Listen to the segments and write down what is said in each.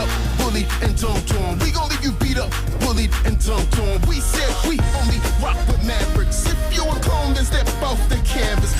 up, bullied, and torn. We gon' leave you beat up, bullied, and torn. We said we only rock with Mavericks. If you a clone, then step off the canvas.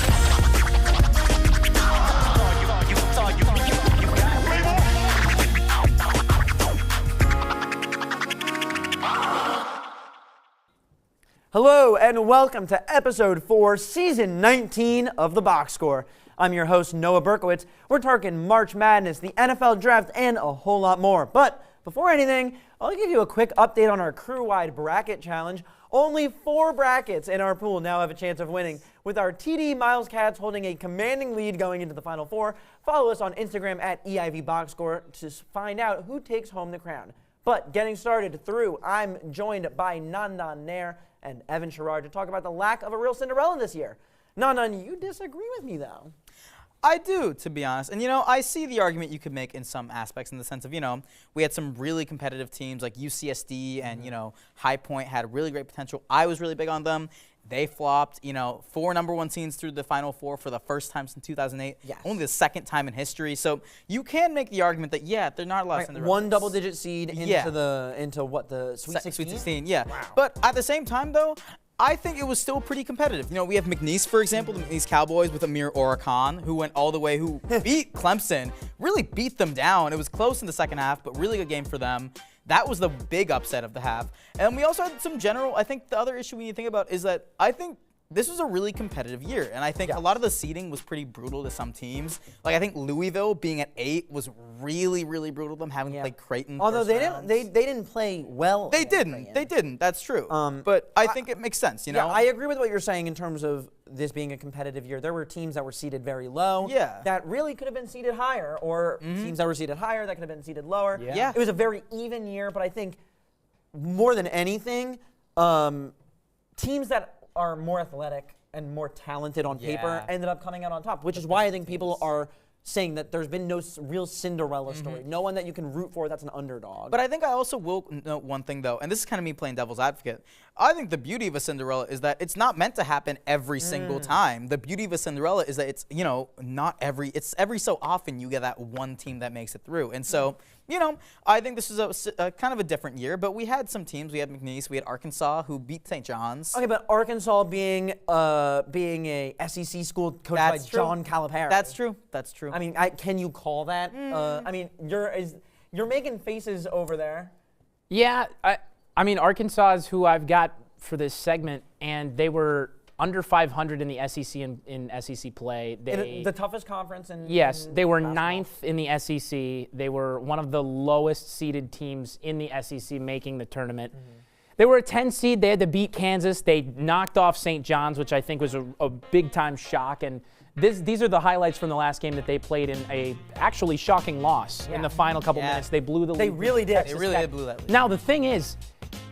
Hello and welcome to episode 4, season 19 of The Box Score. I'm your host, Noah Berkowitz. We're talking March Madness, the NFL Draft, and a whole lot more. But before anything, I'll give you a quick update on our crew-wide bracket challenge. Only 4 brackets in our pool now have a chance of winning, with our TD Miles Cats holding a commanding lead going into the Final Four. Follow us on Instagram at EIV Box Score to find out who takes home the crown. But getting started through, I'm joined by Nandan Nair and Evan Sharrard to talk about the lack of a real Cinderella this year. Nandan, you disagree with me, though. I do, to be honest. And, I see the argument you could make in some aspects in the sense of, we had some really competitive teams like UCSD and, High Point had really great potential. I was really big on them. They flopped, 4 number 1 seeds through the Final Four for the first time since 2008. Yes. Only the second time in history. So you can make the argument that, they're not a lot of Cinderellas. 1 double-digit seed into the Sweet 16? Sweet 16, yeah. Wow. But at the same time, though, I think it was still pretty competitive. We have McNeese, for example, the McNeese Cowboys with Amir Orakan, who went all the way, who beat Clemson, really beat them down. It was close in the second half, but really good game for them. That was the big upset of the half. And we also had some general, I think the other issue we need to think about is that I think this was a really competitive year. And I think a lot of the seeding was pretty brutal to some teams. Like, I think Louisville being at 8 was really, really brutal to them, having played Creighton. Although they didn't play well. They didn't. That's true. But I think it makes sense, Yeah, I agree with what you're saying in terms of this being a competitive year. There were teams that were seeded very low that really could have been seeded higher, or teams that were seeded higher that could have been seeded lower. Yeah. It was a very even year, but I think more than anything, teams that are more athletic and more talented on paper ended up coming out on top, which is why I think people are saying that there's been no real Cinderella story. No one that you can root for that's an underdog. But I think I also will note one thing, though, and this is kind of me playing devil's advocate. I think the beauty of a Cinderella is that it's not meant to happen every single time. The beauty of a Cinderella is that it's, it's every so often you get that one team that makes it through. And so, I think this is a kind of a different year, but we had some teams. We had McNeese, we had Arkansas, who beat St. John's. Okay, but Arkansas being a SEC school coached by John Calipari. That's true. That's true. I mean, can you call that? I mean, you're making faces over there. Yeah, I mean, Arkansas is who I've got for this segment, and they were under 500 in the SEC in SEC play. The toughest conference in Yes, they were basketball. 9th in the SEC. They were one of the lowest seeded teams in the SEC making the tournament. They were a 10 seed. They had to beat Kansas. They knocked off St. John's, which I think was a big-time shock. And these are the highlights from the last game that they played in a actually shocking loss in the final couple minutes. They blew the lead. They really did. They really did blew that lead. Now, the thing is,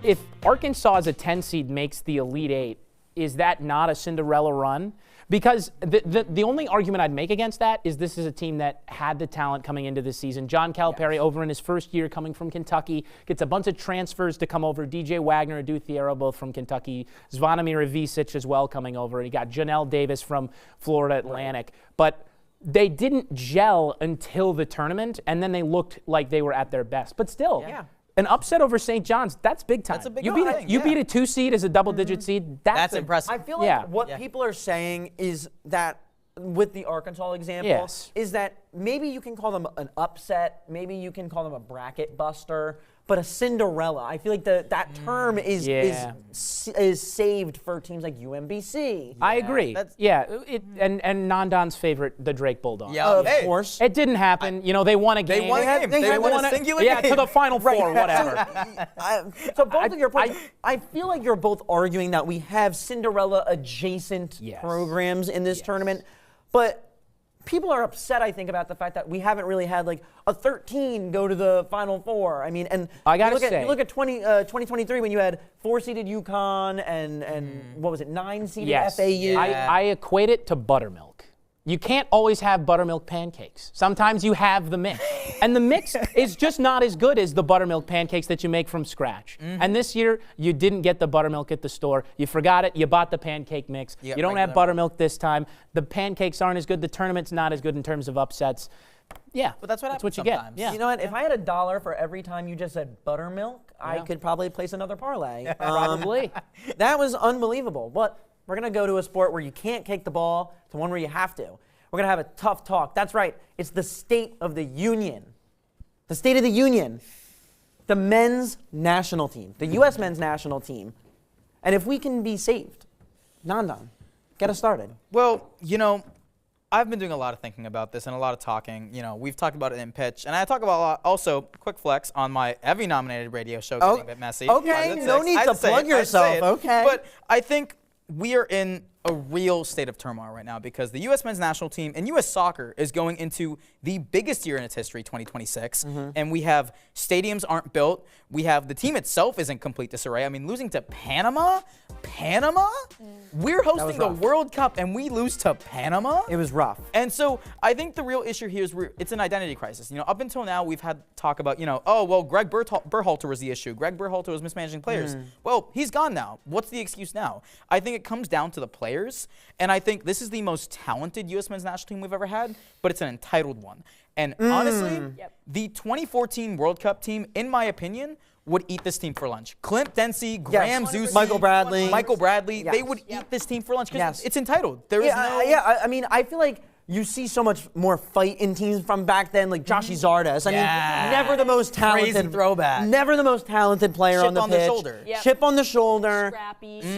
if Arkansas as a 10 seed makes the Elite 8, is that not a Cinderella run? Because the only argument I'd make against that is this is a team that had the talent coming into this season. John Calipari, over in his first year coming from Kentucky, gets a bunch of transfers to come over. DJ Wagner and Thiero, both from Kentucky. Zvonimir Ivisic as well coming over. He got Janelle Davis from Florida Atlantic. But they didn't gel until the tournament, and then they looked like they were at their best. But still, an upset over St. John's, that's big time. That's a big thing. You beat a 2 seed as a double-digit seed. That's impressive. I feel like what people are saying is that, with the Arkansas example, is that maybe you can call them an upset, maybe you can call them a bracket buster, but a Cinderella, I feel like that term is saved for teams like UMBC. I agree. And Nandan's favorite, the Drake Bulldogs. Yeah, of course. It didn't happen. They won a game. They won a game. They won a singular game. Yeah, to the Final Four, whatever. So both of your points, I feel like you're both arguing that we have Cinderella-adjacent programs in this tournament, but people are upset, I think, about the fact that we haven't really had like a 13 go to the Final Four. I mean, and I gotta you look at 2023 when you had 4-seeded UConn and what was it, 9-seeded FAU. I equate it to buttermilk. You can't always have buttermilk pancakes. Sometimes you have the mix. And the mix is just not as good as the buttermilk pancakes that you make from scratch. And this year, you didn't get the buttermilk at the store. You forgot it. You bought the pancake mix. You don't have buttermilk this time. The pancakes aren't as good. The tournament's not as good in terms of upsets. Yeah, But that's what happens you get. sometimes. Yeah. You know what? If I had $1 for every time you just said buttermilk, I could probably place another parlay. Probably. That was unbelievable. But we're going to go to a sport where you can't kick the ball to one where you have to. We're going to have a tough talk. That's right. It's the State of the Union. The State of the Union. The men's national team. The U.S. men's national team. And if we can be saved, Nandan, get us started. Well, I've been doing a lot of thinking about this and a lot of talking. We've talked about it in pitch, and I talk about a lot. Also, quick flex on my Evie-nominated radio show, Getting a Bit Messy. Okay, no need to plug yourself. Okay, but I think we are in a real state of turmoil right now because the U.S. men's national team and U.S. soccer is going into the biggest year in its history, 2026, and we have stadiums aren't built. We have the team itself is in complete disarray. I mean, losing to Panama? We're hosting the World Cup and we lose to Panama? it was rough. And so I think the real issue here is it's an identity crisis. Up until now, we've had talk about, Greg Berhalter was the issue. Greg Berhalter was mismanaging players. Well, he's gone now. What's the excuse now? I think it comes down to the players, and I think this is the most talented U.S. men's national team we've ever had, but it's an entitled one. And honestly, the 2014 World Cup team, in my opinion, would eat this team for lunch. Clint Dempsey, Graham Zusi, Michael Bradley. they would eat this team for lunch because Yes. it's entitled. There is no... I mean, I feel like you see so much more fight in teams from back then, like Joshy Zardes. I mean, never the most talented. Crazy throwback. Never the most talented player Chip on the on pitch. the shoulder. Yep. Chip on the shoulder.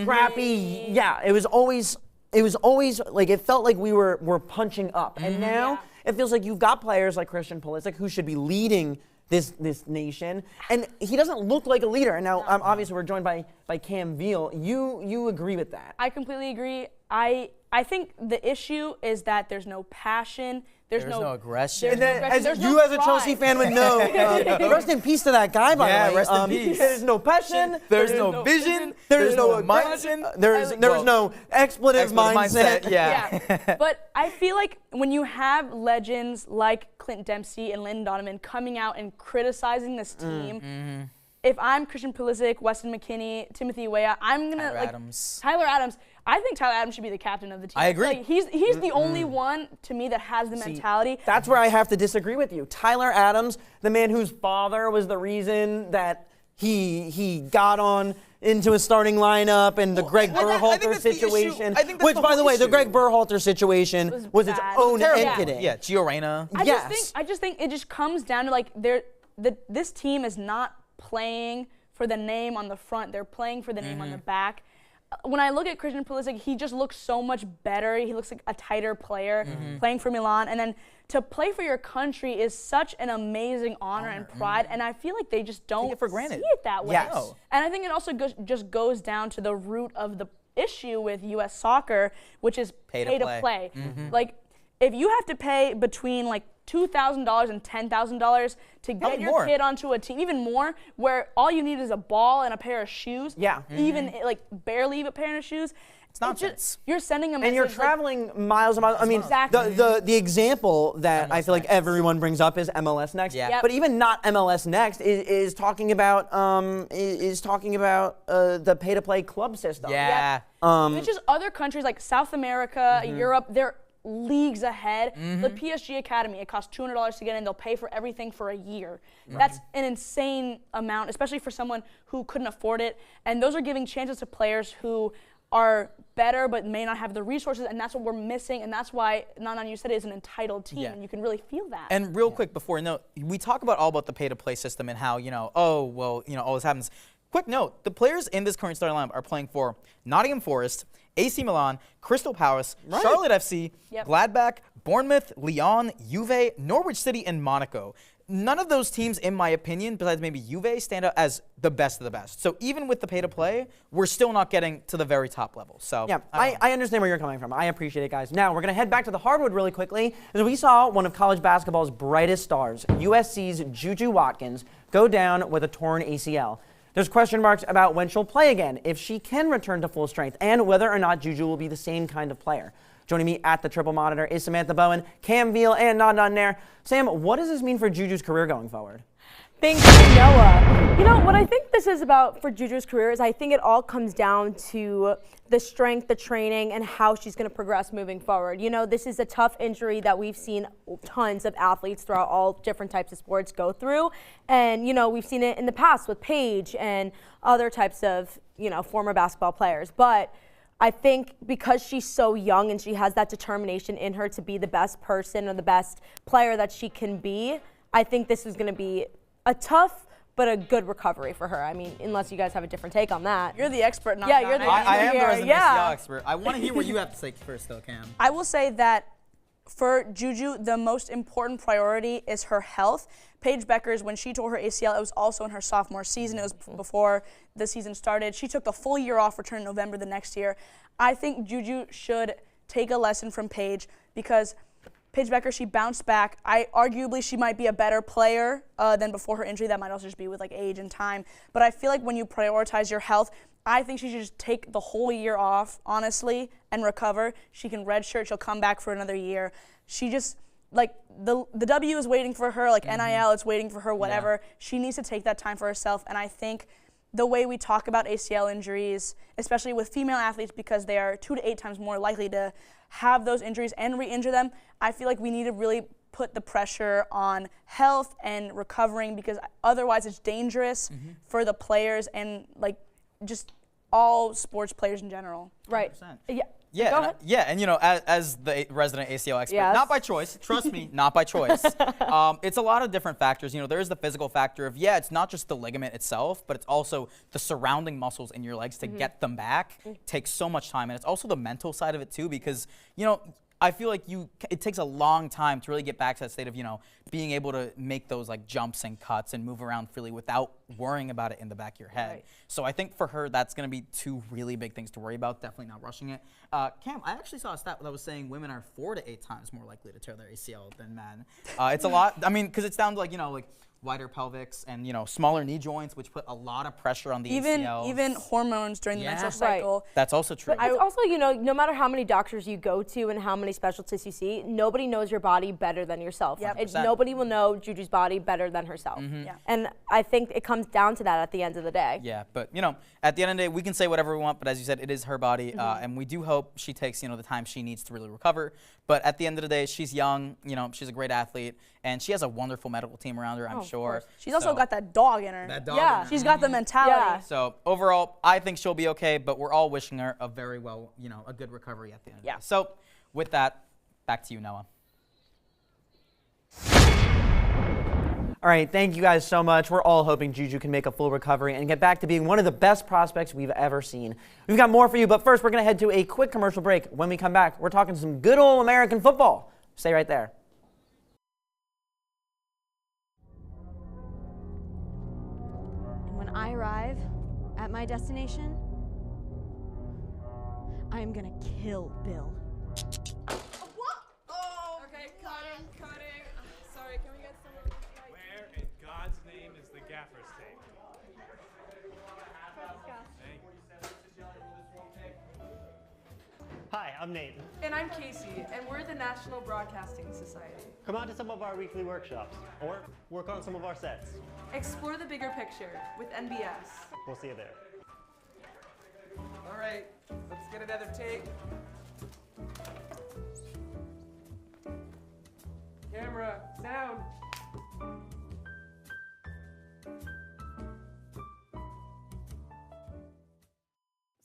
Scrappy. Yeah, it was always like it felt like we were punching up. And now it feels like you've got players like Christian Pulisic who should be leading this nation, and he doesn't look like a leader. And now, obviously, we're joined by Cam Veal. You agree with that? I completely agree. I think the issue is that there's no passion. There's no aggression. And then, as there's you no as a Chelsea pride. fan would know, rest in peace to that guy, by the way. rest in peace. There's no passion. There's no vision. There's no mindset. There's no expletive mindset. Yeah. But I feel like when you have legends like Clint Dempsey and Landon Donovan coming out and criticizing this team, if I'm Christian Pulisic, Weston McKennie, Timothy Weah, I'm gonna Tyler Adams. I think Tyler Adams should be the captain of the team. I agree. Like, he's the only one to me that has the mentality. That's where I have to disagree with you. Tyler Adams, the man whose father was the reason that he got on into a starting lineup, and the Greg Berhalter situation, which, by the way, the Greg Berhalter situation was its own entity. Yeah, Gio Reyna. I just think it just comes down to like this team is not playing for the name on the front. They're playing for the name on the back. When I look at Christian Pulisic, he just looks so much better. He looks like a tighter player playing for Milan. And then to play for your country is such an amazing honor and pride. And I feel like they just don't Take it for granted. see it that way. Yes. And I think it also just goes down to the root of the issue with U.S. soccer, which is pay to play. Like, if you have to pay between like $2,000 and $10,000 to get your kid onto a team, even more, where all you need is a ball and a pair of shoes. Yeah. Even like barely a pair of shoes. It's nonsense. You're sending a message. And you're traveling miles and miles. I mean, Exactly. the example that I feel like everyone brings up is MLS Next. Yeah. Yep. But even not MLS Next is talking about the pay-to-play club system. Yeah. It's just other countries like South America, Europe, they're leagues ahead. The PSG Academy, it costs $200 to get in. They'll pay for everything for a year. That's an insane amount, especially for someone who couldn't afford it. And those are giving chances to players who are better but may not have the resources, and that's what we're missing. And that's why, Nandan, you said it is an entitled team, and you can really feel that. And real quick before, we talk about the pay-to-play system and how, all this happens. Quick note, the players in this current starting lineup are playing for Nottingham Forest, AC Milan, Crystal Palace, Charlotte FC, Gladbach, Bournemouth, Lyon, Juve, Norwich City, and Monaco. None of those teams, in my opinion, besides maybe Juve, stand out as the best of the best. So even with the pay-to-play, we're still not getting to the very top level. So yeah, I understand where you're coming from. I appreciate it, guys. Now, we're going to head back to the hardwood really quickly, as we saw one of college basketball's brightest stars, USC's Juju Watkins, go down with a torn ACL. There's question marks about when she'll play again, if she can return to full strength, and whether or not Juju will be the same kind of player. Joining me at the Triple Monitor is Samantha Bowen, Cam Veal, and Nandan Nair. Sam, what does this mean for Juju's career going forward? Thank you, Noah. You know, what I think this is about for Juju's career is I think it all comes down to the strength, the training, and how she's going to progress moving forward. You know, this is a tough injury that we've seen tons of athletes throughout all different types of sports go through. And, you know, we've seen it in the past with Paige and other types of, you know, former basketball players. But I think because she's so young and she has that determination in her to be the best person or the best player that she can be, I think this is going to be a tough but a good recovery for her. I mean, unless you guys have a different take on that. You're the expert, not Yeah, you're the I am the here. resident ACL expert. I want to hear what you have to say first, though, Cam. I will say that for Juju, the most important priority is her health. Paige Beckers, when she tore her ACL, it was also in her sophomore season. It was before the season started. She took the full year off, returned in November the next year. I think Juju should take a lesson from Paige because Paige Becker, she bounced back. Arguably, she might be a better player than before her injury. That might also just be with like age and time. But I feel like when you prioritize your health, I think she should just take the whole year off, honestly, and recover. She can redshirt. She'll come back for another year. She just, like, the W is waiting for her, like NIL, it's waiting for her, whatever. Yeah. She needs to take that time for herself. And I think the way we talk about ACL injuries, especially with female athletes, because they are 2 to 8 times more likely to have those injuries and re-injure them, I feel like we need to really put the pressure on health and recovering because otherwise it's dangerous for the players and like just all sports players in general. Right. 100%. Yeah. Yeah, Go ahead. and you know, as the resident ACL expert, Yes. not by choice, trust me, not by choice. It's a lot of different factors. You know, there is the physical factor of, it's not just the ligament itself, but it's also the surrounding muscles in your legs to get them back. Takes so much time, and it's also the mental side of it too, because, you know, I feel like it takes a long time to really get back to that state of, you know, being able to make those like jumps and cuts and move around freely without worrying about it in the back of your head. Right. So I think for her, that's going to be 2 really big things to worry about. Definitely not rushing it. Cam, I actually saw a stat that was saying women are 4 to 8 times more likely to tear their ACL than men. It's a lot. I mean, because it's down to like, you know, like wider pelvics and, you know, smaller knee joints, which put a lot of pressure on the ACLs. Even hormones during the menstrual cycle. That's also true. But it's also, you know, no matter how many doctors you go to and how many specialists you see, nobody knows your body better than yourself. Yep. Nobody will know Juju's body better than herself. Yeah. And I think it comes down to that at the end of the day. Yeah, but, you know, at the end of the day, we can say whatever we want, but as you said, it is her body, and we do hope she takes, you know, the time she needs to really recover. But at the end of the day, she's young, you know, she's a great athlete, and she has a wonderful medical team around her, I'm sure. She's also got that dog in her. That dog Yeah. in her. She's got the mentality. Yeah. So overall, I think she'll be okay, but we're all wishing her a very well, you know, a good recovery at the end. Yeah. So with that, back to you, Noah. All right, thank you guys so much. We're all hoping Juju can make a full recovery and get back to being one of the best prospects we've ever seen. We've got more for you, but first we're going to head to a quick commercial break. When we come back, we're talking some good old American football. Stay right there. And when I arrive at my destination, I'm gonna kill Bill. Okay, cutting. Sorry, can we get some of this? Where in God's name is the gaffer's tape? Hi, I'm Nate. And I'm Casey, and we're the National Broadcasting Society. Come out to some of our weekly workshops or work on some of our sets. Explore the bigger picture with NBS. We'll see you there. All right, let's get another take. Camera, sound.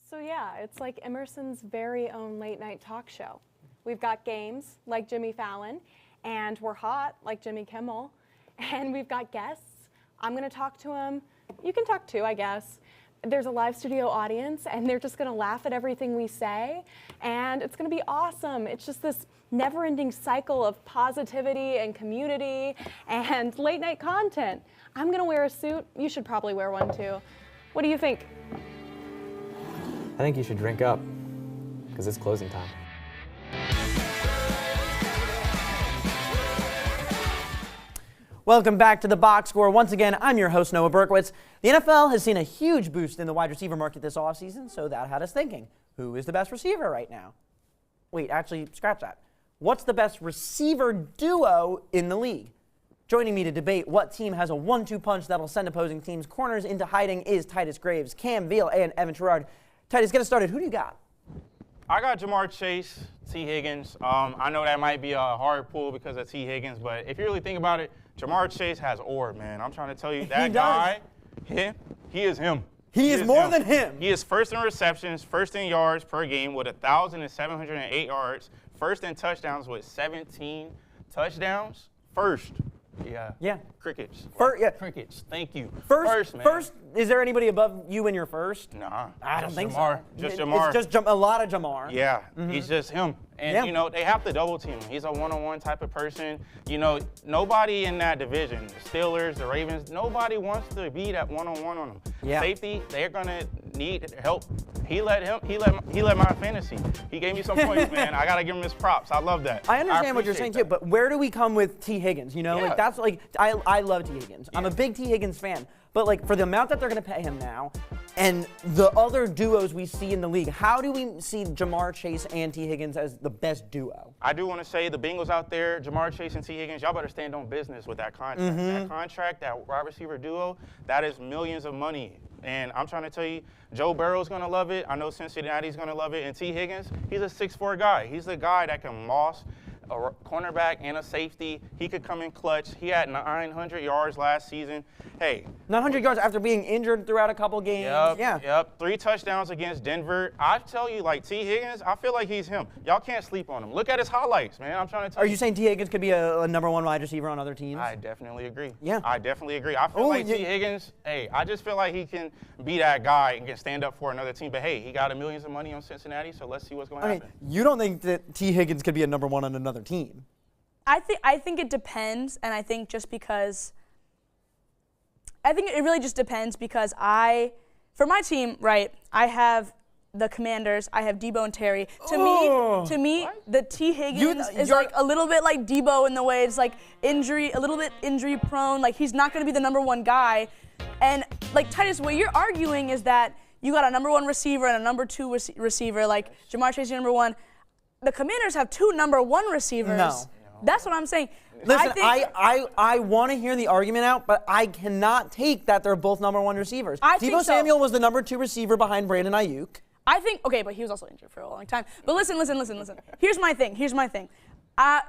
So yeah, it's like Emerson's very own late night talk show. We've got games like Jimmy Fallon, and we're hot like Jimmy Kimmel, and we've got guests. I'm gonna talk to them. You can talk too, I guess. There's a live studio audience, and they're just gonna laugh at everything we say, and it's gonna be awesome. It's just this never-ending cycle of positivity and community and late night content. I'm gonna wear a suit. You should probably wear one too. What do you think? I think you should drink up, because it's closing time. Welcome back to the Box Score. Once again, I'm your host, Noah Berkowitz. The NFL has seen a huge boost in the wide receiver market this offseason, so that had us thinking, who is the best receiver right now? wait, actually, scratch that. What's the best receiver duo in the league? Joining me to debate what team has a 1-2 punch that'll send opposing teams' corners into hiding is Titus Graves, Cam Veal, and Evan Sharrard. Titus, get us started. Who do you got? I got Jamar Chase, T. Higgins. I know that might be a hard pull because of T. Higgins, but if you really think about it, Jamar Chase has orb, man. I'm trying to tell you, that guy, he is him. He is more than him. He is first in receptions, first in yards per game with 1,708 yards, first in touchdowns with 17 touchdowns. First. Yeah. Crickets. Crickets. Thank you. First, man. First, is there anybody above you in your first? Nah. I don't think Jamar. so. Just Jamar. It's just a lot of Jamar. Yeah, he's just him. And, you know, they have to double team him. He's a one-on-one type of person. You know, nobody in that division, the Steelers, the Ravens, nobody wants to be that one-on-one on him. Yeah. Safety, they're going to need help. He let my fantasy. He gave me some points, man. I got to give him his props. I love that. I understand what you're saying, too, but where do we come with T. Higgins? You know, like that's like, I love T. Higgins. I'm a big T. Higgins fan. But, like, for the amount that they're going to pay him now and the other duos we see in the league, how do we see Jamar Chase and T. Higgins as the best duo? I do want to say the Bengals out there, Jamar Chase and T. Higgins, y'all better stand on business with that contract. That contract, that wide receiver duo, that is millions of money. And I'm trying to tell you, Joe Burrow's going to love it. I know Cincinnati's going to love it. And T. Higgins, he's a 6'4" guy. He's the guy that can moss a cornerback and a safety. He could come in clutch. He had 900 yards last season. Hey. 900 yards after being injured throughout a couple games. Yep. 3 touchdowns against Denver. I tell you, like, T. Higgins, I feel like he's him. Y'all can't sleep on him. Look at his highlights, man. I'm trying to tell you. Are you saying T. Higgins could be a number 1 wide receiver on other teams? I definitely agree. Yeah. I definitely agree. I feel like T. Higgins, I just feel like he can be that guy and can stand up for another team. But, hey, he got millions of money on Cincinnati, so let's see what's going to happen. You don't think that T. Higgins could be a number 1 on another team? I think it depends, and I think just because I think it really just depends because for my team, right, I have the Commanders, I have Debo and Terry. To me, the T. Higgins is like a little bit like Debo in the way it's like a little bit injury prone. Like he's not going to be the number 1 guy. And like Titus, what you're arguing is that you got a number 1 receiver and a number 2 receiver, like Jamar Chase, number 1. The Commanders have 2 number 1 receivers. No. That's what I'm saying. Listen, I want to hear the argument out, but I cannot take that they're both number 1 receivers. Deebo Samuel was the number 2 receiver behind Brandon Ayuk. I think, okay, but he was also injured for a long time. But listen. Here's my thing.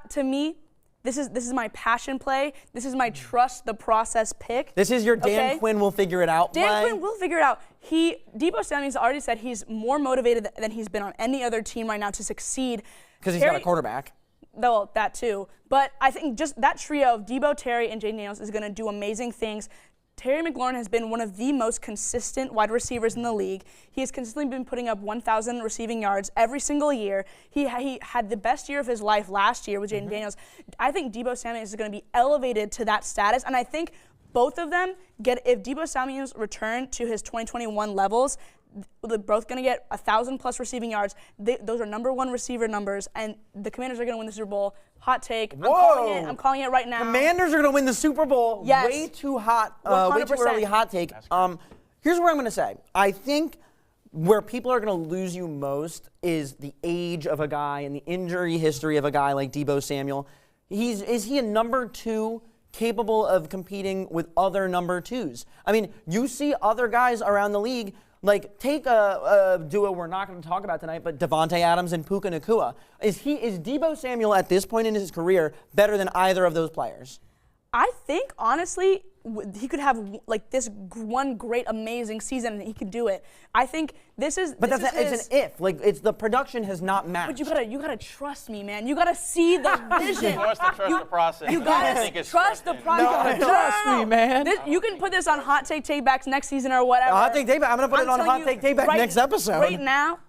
To me, this is my passion play. This is my trust the process pick. This is your Dan Quinn will figure it out play. Dan Quinn will figure it out. Deebo Samuel's already said he's more motivated than he's been on any other team right now to succeed. Because he's got a quarterback. Well, that too. But I think just that trio of Debo, Terry, and Jaden Daniels is going to do amazing things. Terry McLaurin has been one of the most consistent wide receivers in the league. He has consistently been putting up 1,000 receiving yards every single year. He had the best year of his life last year with Jaden Daniels. I think Deebo Samuel is going to be elevated to that status, and I think both of them if Deebo Samuel's return to his 2021 levels, they're both going to get 1,000+ receiving yards. Those are number 1 receiver numbers, and the Commanders are going to win the Super Bowl. Hot take. Whoa. I'm calling it right now. Commanders are going to win the Super Bowl. Yes. Way too hot. 100%. Way too early hot take. Here's what I'm going to say. I think where people are going to lose you most is the age of a guy and the injury history of a guy like Deebo Samuel. Is he a number 2 capable of competing with other number 2s? I mean, you see other guys around the league. Like, take a duo we're not going to talk about tonight, but Devontae Adams and Puka Nacua. Is Deebo Samuel at this point in his career better than either of those players? I think, honestly, he could have like this one great, amazing season, and he could do it. I think this is. But it's an if. Like, it's the production has not matched. But you gotta trust me, man. You gotta see the vision. He wants to trust the process. You gotta trust the process. No, trust me, man. You can put this on Hot Take Takebacks next season or whatever. Hot Take Takeback. I'm gonna put it on Hot Take Takeback next episode. Right now,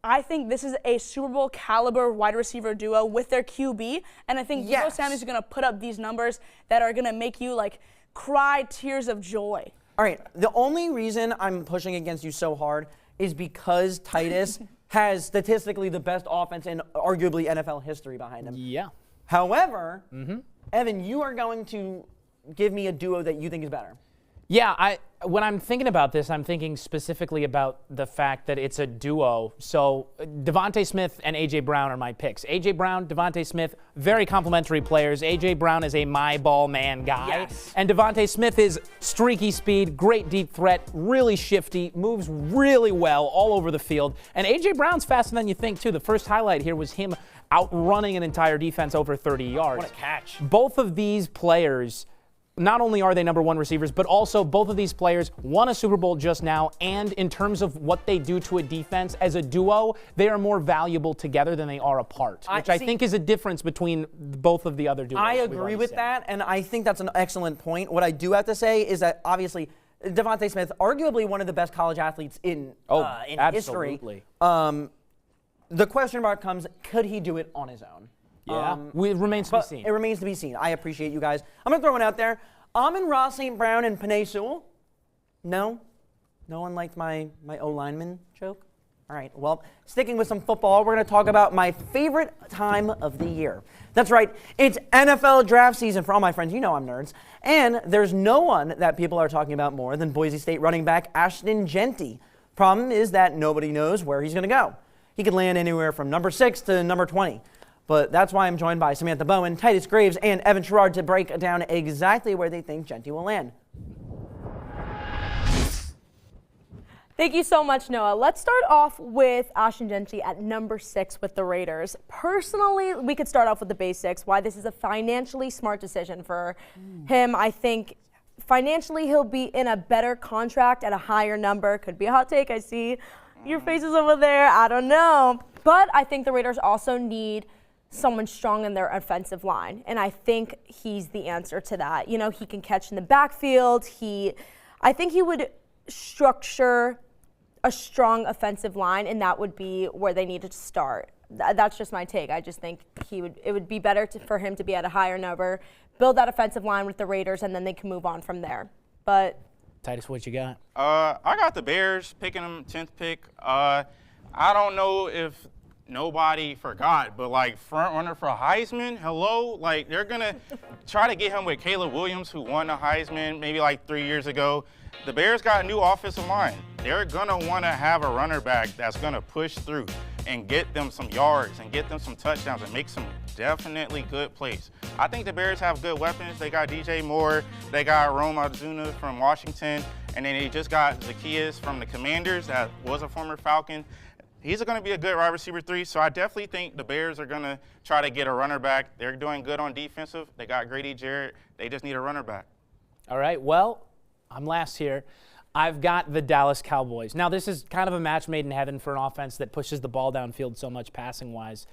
I think this is a Super Bowl caliber wide receiver duo with their QB, and I think Deebo Samuel is going to put up these numbers that are going to make you like cry tears of joy. All right, the only reason I'm pushing against you so hard is because Titus has statistically the best offense in arguably NFL history behind him. Yeah. However, Evan, you are going to give me a duo that you think is better. Yeah, when I'm thinking about this, I'm thinking specifically about the fact that it's a duo. So Devontae Smith and A.J. Brown are my picks. A.J. Brown, Devontae Smith, very complementary players. A.J. Brown is a my ball man guy. Yes. And Devontae Smith is streaky speed, great deep threat, really shifty, moves really well all over the field. And A.J. Brown's faster than you think, too. The first highlight here was him outrunning an entire defense over 30 yards. What a catch. Both of these players, not only are they number one receivers, but also both of these players won a Super Bowl just now, and in terms of what they do to a defense as a duo, they are more valuable together than they are apart, which I think is a difference between both of the other duos. I agree with that, and I think that's an excellent point. What I do have to say is that obviously Devontae Smith, arguably one of the best college athletes in history. The question mark comes, could he do it on his own? Yeah, it remains to be seen. It remains to be seen. I appreciate you guys. I'm going to throw one out there. Amon-Ra St. Brown and Penei Sewell? No? No one liked my O-lineman joke? All right, well, sticking with some football, we're going to talk about my favorite time of the year. That's right, it's NFL draft season for all my friends. You know I'm nerds. And there's no one that people are talking about more than Boise State running back Ashton Jeanty. Problem is that nobody knows where he's going to go. He could land anywhere from number 6 to number 20. But that's why I'm joined by Samantha Bowen, Titus Graves, and Evan Sharrard to break down exactly where they think Jeanty will land. Thank you so much, Noah. Let's start off with Ashton Jeanty at number 6 with the Raiders. Personally, we could start off with the basics, why this is a financially smart decision for him. I think financially he'll be in a better contract at a higher number. Could be a hot take. I see your faces over there. I don't know. But I think the Raiders also need someone strong in their offensive line, and I think he's the answer to that. You know, he can catch in the backfield. I think he would structure a strong offensive line, and that would be where they needed to start. That's just my take. I just think it would be better for him to be at a higher number, build that offensive line with the Raiders, and then they can move on from there. But Titus, what you got? I got the Bears picking them 10th pick. I don't know if nobody forgot, but like front runner for Heisman, hello? Like they're going to try to get him with Caleb Williams, who won the Heisman maybe like 3 years ago. The Bears got a new offensive line. They're going to want to have a runner back that's going to push through and get them some yards and get them some touchdowns and make some definitely good plays. I think the Bears have good weapons. They got DJ Moore, they got Rome Odunze from Washington, and then they just got Zacchaeus from the Commanders that was a former Falcon. He's going to be a good wide receiver 3, so I definitely think the Bears are going to try to get a runner back. They're doing good on defensive. They got Grady Jarrett. They just need a runner back. All right, well, I'm last here. I've got the Dallas Cowboys. Now, this is kind of a match made in heaven for an offense that pushes the ball downfield so much passing-wise.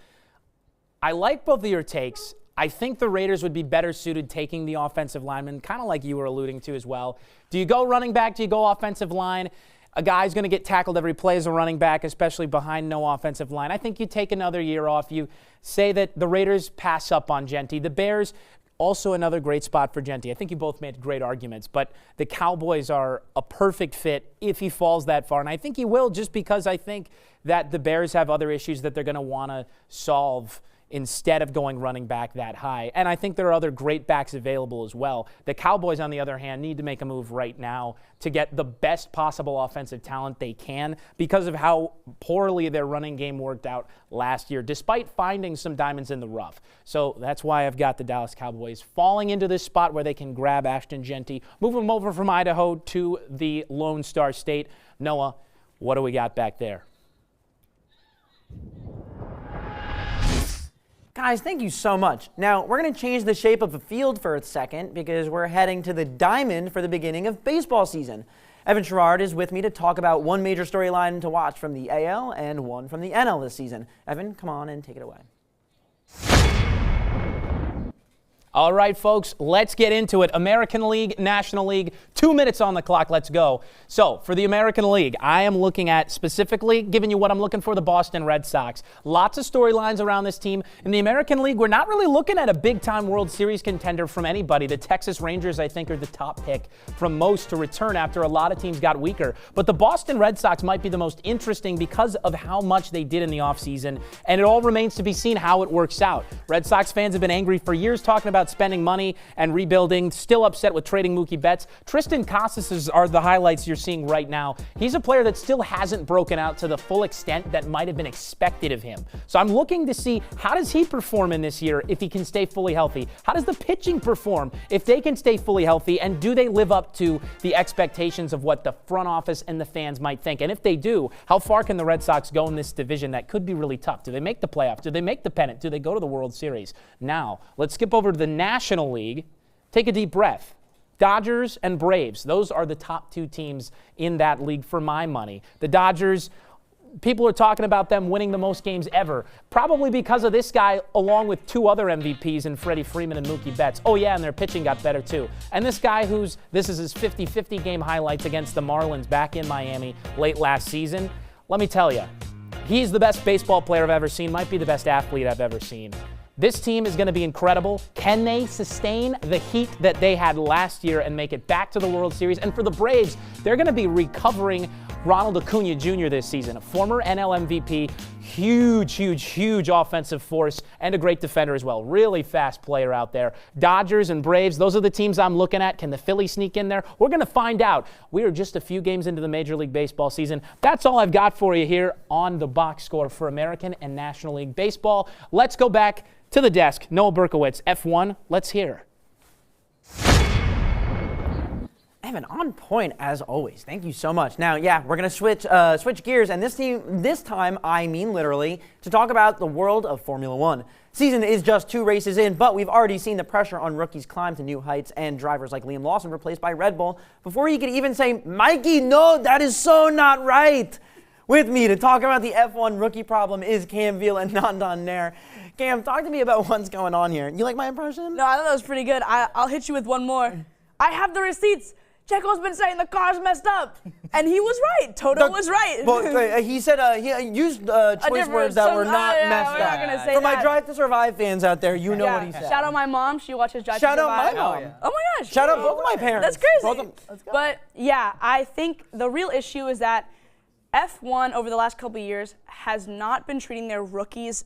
I like both of your takes. I think the Raiders would be better suited taking the offensive lineman, kind of like you were alluding to as well. Do you go running back? Do you go offensive line? A guy's going to get tackled every play as a running back, especially behind no offensive line. I think you take another year off. You say that the Raiders pass up on Jeanty. The Bears, also another great spot for Jeanty. I think you both made great arguments, but the Cowboys are a perfect fit if he falls that far. And I think he will, just because I think that the Bears have other issues that they're going to want to solve instead of going running back that high. And I think there are other great backs available as well. The Cowboys, on the other hand, need to make a move right now to get the best possible offensive talent they can because of how poorly their running game worked out last year, despite finding some diamonds in the rough. So that's why I've got the Dallas Cowboys falling into this spot where they can grab Ashton Jeanty, move him over from Idaho to the Lone Star State. Noah, what do we got back there? Guys, thank you so much. Now, we're going to change the shape of the field for a second because we're heading to the diamond for the beginning of baseball season. Evan Sharrard is with me to talk about one major storyline to watch from the AL and one from the NL this season. Evan, come on and take it away. All right, folks, let's get into it. American League, National League, 2 minutes on the clock. Let's go. So, for the American League, I am looking at specifically giving you what I'm looking for, the Boston Red Sox. Lots of storylines around this team. In the American League, we're not really looking at a big-time World Series contender from anybody. The Texas Rangers, I think, are the top pick from most to return after a lot of teams got weaker. But the Boston Red Sox might be the most interesting because of how much they did in the offseason, and it all remains to be seen how it works out. Red Sox fans have been angry for years talking about about spending money and rebuilding, still upset with trading Mookie Betts. Tristan Casas are the highlights you're seeing right now. He's a player that still hasn't broken out to the full extent that might have been expected of him. So I'm looking to see, how does he perform in this year if he can stay fully healthy? How does the pitching perform if they can stay fully healthy? And do they live up to the expectations of what the front office and the fans might think? And if they do, how far can the Red Sox go in this division that could be really tough? Do they make the playoffs? Do they make the pennant? Do they go to the World Series? Now, let's skip over to the National League. Take a deep breath. Dodgers and Braves, those are the top two teams in that league for my money. The Dodgers, people are talking about them winning the most games ever, probably because of this guy along with two other MVPs in Freddie Freeman and Mookie Betts. Oh yeah, and their pitching got better too. And this guy this is his 50-50 game highlights against the Marlins back in Miami late last season. Let me tell you, he's the best baseball player I've ever seen, might be the best athlete I've ever seen. This team is going to be incredible. Can they sustain the heat that they had last year and make it back to the World Series? And for the Braves, they're going to be recovering Ronald Acuna Jr. this season, a former NL MVP, huge offensive force, and a great defender as well. Really fast player out there. Dodgers and Braves, those are the teams I'm looking at. Can the Phillies sneak in there? We're going to find out. We are just a few games into the Major League Baseball season. That's all I've got for you here on the box score for American and National League Baseball. Let's go back to the desk. Noah Berkowitz, F1, let's hear. Evan, on point as always. Thank you so much. Now, yeah, we're going to switch gears, and this time, I mean literally, to talk about the world of Formula One. Season is just 2 races in, but we've already seen the pressure on rookies climb to new heights and drivers like Liam Lawson replaced by Red Bull before he could even say, Mikey, no, that is so not right. With me to talk about the F1 rookie problem is Cam Veal and Nandan Nair. Cam, talk to me about what's going on here. You like my impression? No, I thought that was pretty good. I'll hit you with one more. I have the receipts. Checo's been saying the car's messed up. And he was right. Toto was right. Well, he said he used choice words that were not messed up. Not gonna say For that. my Drive to Survive fans out there, you know what he said. Shout out my mom. She watches Drive to Shout Survive. out my mom. Oh my gosh. Shout out both of my parents. That's crazy. Both of them. Let's go. But yeah, I think the real issue is that F1 over the last couple of years has not been treating their rookies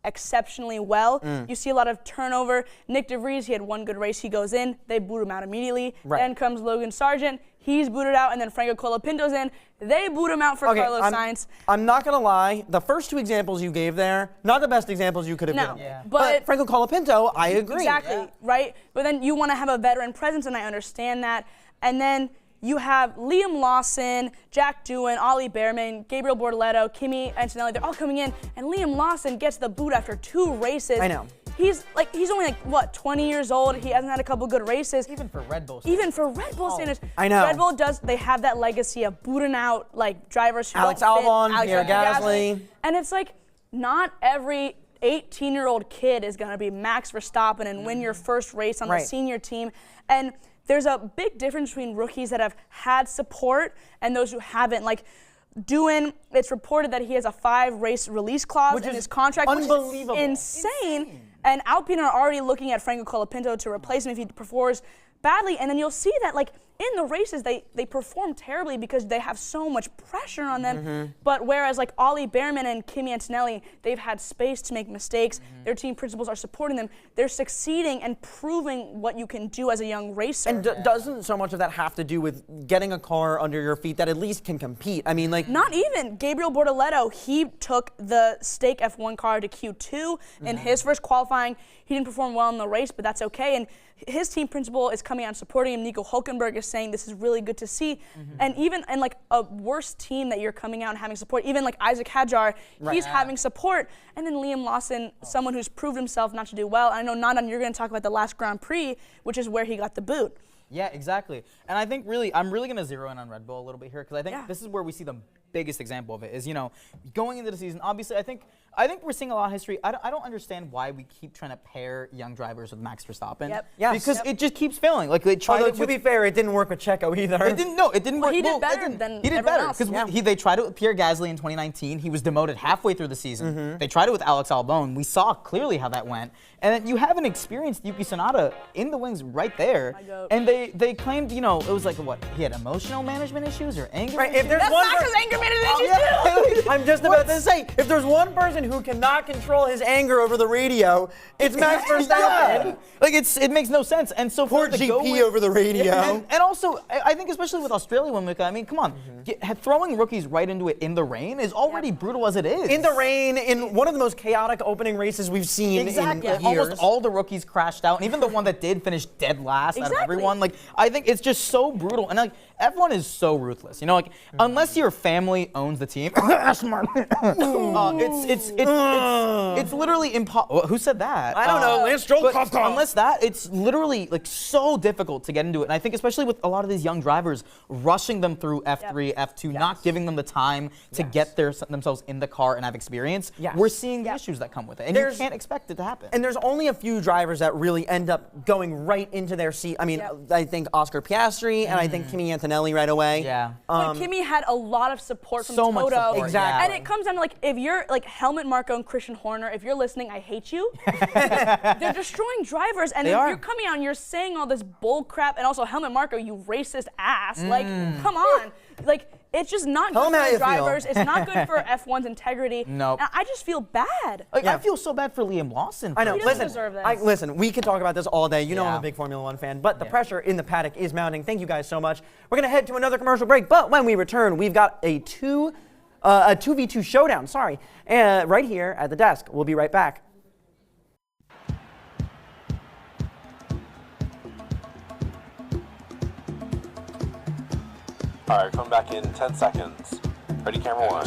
exceptionally well. You see a lot of turnover. Nick DeVries, he had one good race, he goes in, they boot him out immediately. Right. Then comes Logan Sargent, he's booted out, and then Franco Colapinto's in, they boot him out for Carlos Sainz. I'm not going to lie, the first 2 examples you gave there, not the best examples you could have given. Yeah. But Franco Colapinto, I agree. Exactly, right? But then you want to have a veteran presence, and I understand that. And then you have Liam Lawson, Jack Doohan, Ollie Behrman, Gabriel Bortoletto, Kimi Antonelli, they're all coming in, and Liam Lawson gets the boot after 2 races. I know. He's only 20 years old. He hasn't had a couple good races. Even for Red Bull standards. I know. Red Bull they have that legacy of booting out drivers who Alex don't fit. Albon, Pierre Gasly. And it's not every 18-year-old kid is going to be Max Verstappen and win your first race on the senior team. And there's a big difference between rookies that have had support and those who haven't. Like Doohan, it's reported that he has a 5-race release clause in his contract, unbelievable. which is insane. And Alpine are already looking at Franco Colapinto to replace him if he performs badly. And then you'll see that in the races, they perform terribly because they have so much pressure on them. But whereas Ollie Behrman and Kimi Antonelli, they've had space to make mistakes. Their team principals are supporting them. They're succeeding and proving what you can do as a young racer. And doesn't so much of that have to do with getting a car under your feet that at least can compete? I mean, not even. Gabriel Bortoletto, he took the Stake F1 car to Q2 in his first qualifying. He didn't perform well in the race, but that's okay. And his team principal is coming out and supporting him. Nico Hulkenberg is saying this is really good to see. And even in a worse team that you're coming out and having support, even Isaac Hadjar, he's having support. And then Liam Lawson, someone who's proved himself not to do well. And I know, Nandan, you're going to talk about the last Grand Prix, which is where he got the boot. Yeah, exactly. And I think I'm really going to zero in on Red Bull a little bit here because I think this is where we see the biggest example of it is, going into the season, obviously I think we're seeing a lot of history. I don't understand why we keep trying to pair young drivers with Max Verstappen. Yep. Yes. Because it just keeps failing. They try to be fair, it didn't work with Checo either. It didn't work. He did better than He did everyone better else. because they tried it with Pierre Gasly in 2019. He was demoted halfway through the season. They tried it with Alex Albon. We saw clearly how that went. And then you have an experienced Yuki Tsunoda in the wings right there. And they claimed, it was he had emotional management issues or anger issues? If there's That's one Max's anger management issues too. I'm just about to say, if there's one person who cannot control his anger over the radio. It's Max Verstappen. Like it makes no sense. And so Poor for to go GP with- over the radio. And also, I think especially with Australia, I mean, come on, throwing rookies right into it in the rain is already brutal as it is. In the rain, in one of the most chaotic opening races we've seen in years. Almost all the rookies crashed out, and even the one that did finish dead last out of everyone. Like, I think it's just so brutal. And like, F1 is so ruthless. You know, like, unless your family owns the team, it's literally impossible. Who said that? I don't know. Lance Stroll. But unless that, it's literally like so difficult to get into it. And I think especially with a lot of these young drivers, rushing them through F3, F2, not giving them the time to get themselves in the car and have experience, we're seeing the issues that come with it. And you can't expect it to happen. And there's only a few drivers that really end up going right into their seat. I mean, I think Oscar Piastri and I think Kimi Antonelli right away. Yeah. But Kimi had a lot of support from So Toto. much support, Exactly. And it comes down to, like, if you're like Helmut Marko and Christian Horner, if you're listening, I hate you. They're destroying drivers, and then you're coming out and you're saying all this bull crap, and also Helmut Marko, you racist ass. Like, come on. Like, it's just not good for the drivers. It's not good for F1's integrity. Nope. And I just feel bad. Like, I feel so bad for Liam Lawson. I know. He doesn't Listen, deserve this. listen, we could talk about this all day. You know I'm Yeah. a big Formula One fan, but the pressure in the paddock is mounting. Thank you guys so much. We're going to head to another commercial break, but when we return, we've got a 2v2 showdown, right here at the desk. We'll be right back. All right, coming back in 10 seconds. Ready, camera one.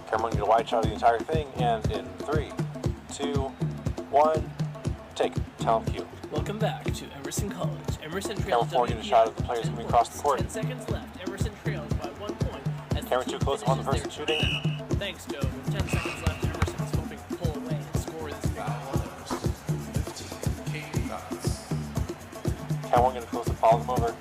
Camera one, get a wide shot of the entire thing, and in 3, 2, 1, take talent cue. Welcome back to Emerson College. Emerson Camera trails 4, get a shot of the players coming across the court. 10 seconds left. Emerson trails by 1 point. As Camera 2, close up on the person shooting. Thanks, Joe. With 10 seconds left, Emerson is hoping to pull away and score this big Camera 1, get a close up, follow them over.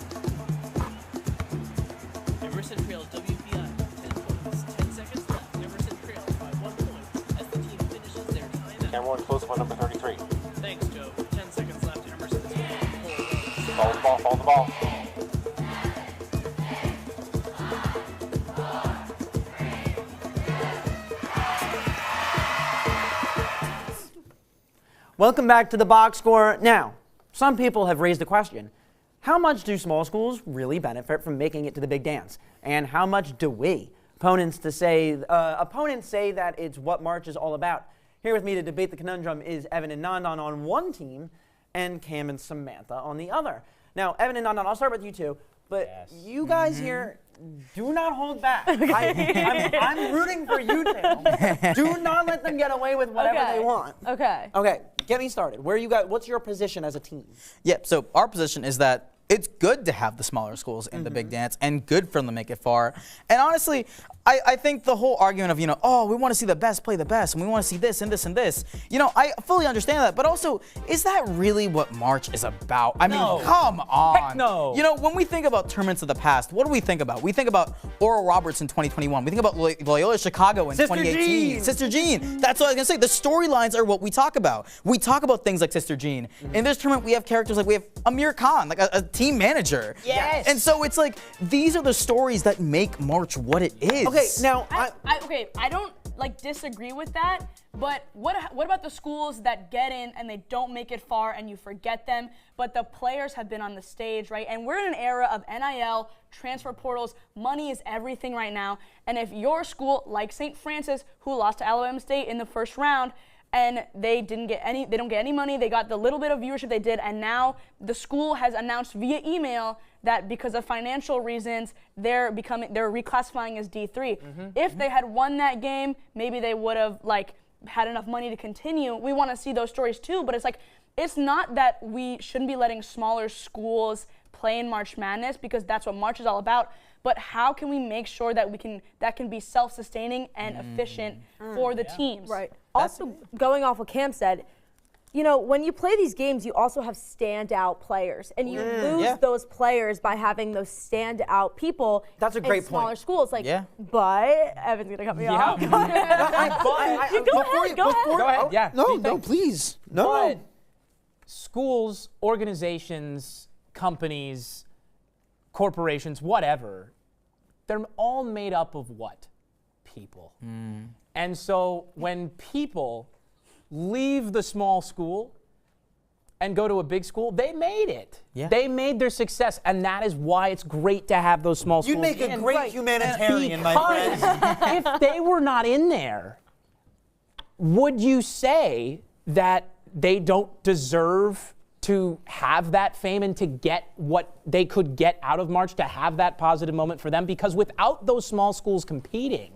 Emerson trails WPI by 10 points. 10 seconds left. Emerson trails by 1 point as the team finishes their timeout. Camera 1, close up on number 33. Thanks, Joe. With 10 seconds left, Emerson is hoping to pull away. Follow the ball, follow the ball. Welcome back to the box score. Now, some people have raised the question, how much do small schools really benefit from making it to the big dance? And how much do we? Opponents say that it's what March is all about. Here with me to debate the conundrum is Evan and Nandan on one team and Cam and Samantha on the other. Now, Evan and Nandan, I'll start with you two, but you guys here, do not hold back. I'm rooting for you two. Do not let them get away with whatever they want. Okay, get me started. What's your position as a team? Yep, so our position is that it's good to have the smaller schools in the big dance and good for them to make it far. And honestly, I think the whole argument of, we want to see the best play the best and we want to see this and this and this, I fully understand that. But also, is that really what March is about? I mean, come on. Heck no. When we think about tournaments of the past, what do we think about? We think about Oral Roberts in 2021. We think about Loyola Chicago in 2018. Sister Jean. That's what I was going to say. The storylines are what we talk about. We talk about things like Sister Jean. In this tournament, we have characters like we have Amir Khan, like a team manager. Yes. And so it's like, these are the stories that make March what it is. Okay, now I don't disagree with that, but what about the schools that get in and they don't make it far and you forget them, but the players have been on the stage, right? And we're in an era of NIL, transfer portals, money is everything right now. And if your school, like St. Francis, who lost to Alabama State in the first round, and they don't get any money, they got the little bit of viewership they did, and now the school has announced via email that because of financial reasons, they're reclassifying as D3. If they had won that game, maybe they would have had enough money to continue. We want to see those stories too, but it's not that we shouldn't be letting smaller schools play in March Madness, because that's what March is all about. But how can we make sure that that can be self-sustaining and efficient for the teams? Right. Also, going off what Cam said, when you play these games, you also have standout players, and you lose those players by having those standout people. That's a great in smaller point. schools. But Evan's gonna cut me off. Go ahead. Yeah. No, please. No. Schools, organizations, companies, corporations, whatever, they're all made up of what? People. And so when people leave the small school and go to a big school, they made it. Yeah. They made their success, and that is why it's great to have those small schools. You'd make a great humanitarian, my friend. If they were not in there, would you say that they don't deserve to have that fame and to get what they could get out of March, to have that positive moment for them? Because without those small schools competing,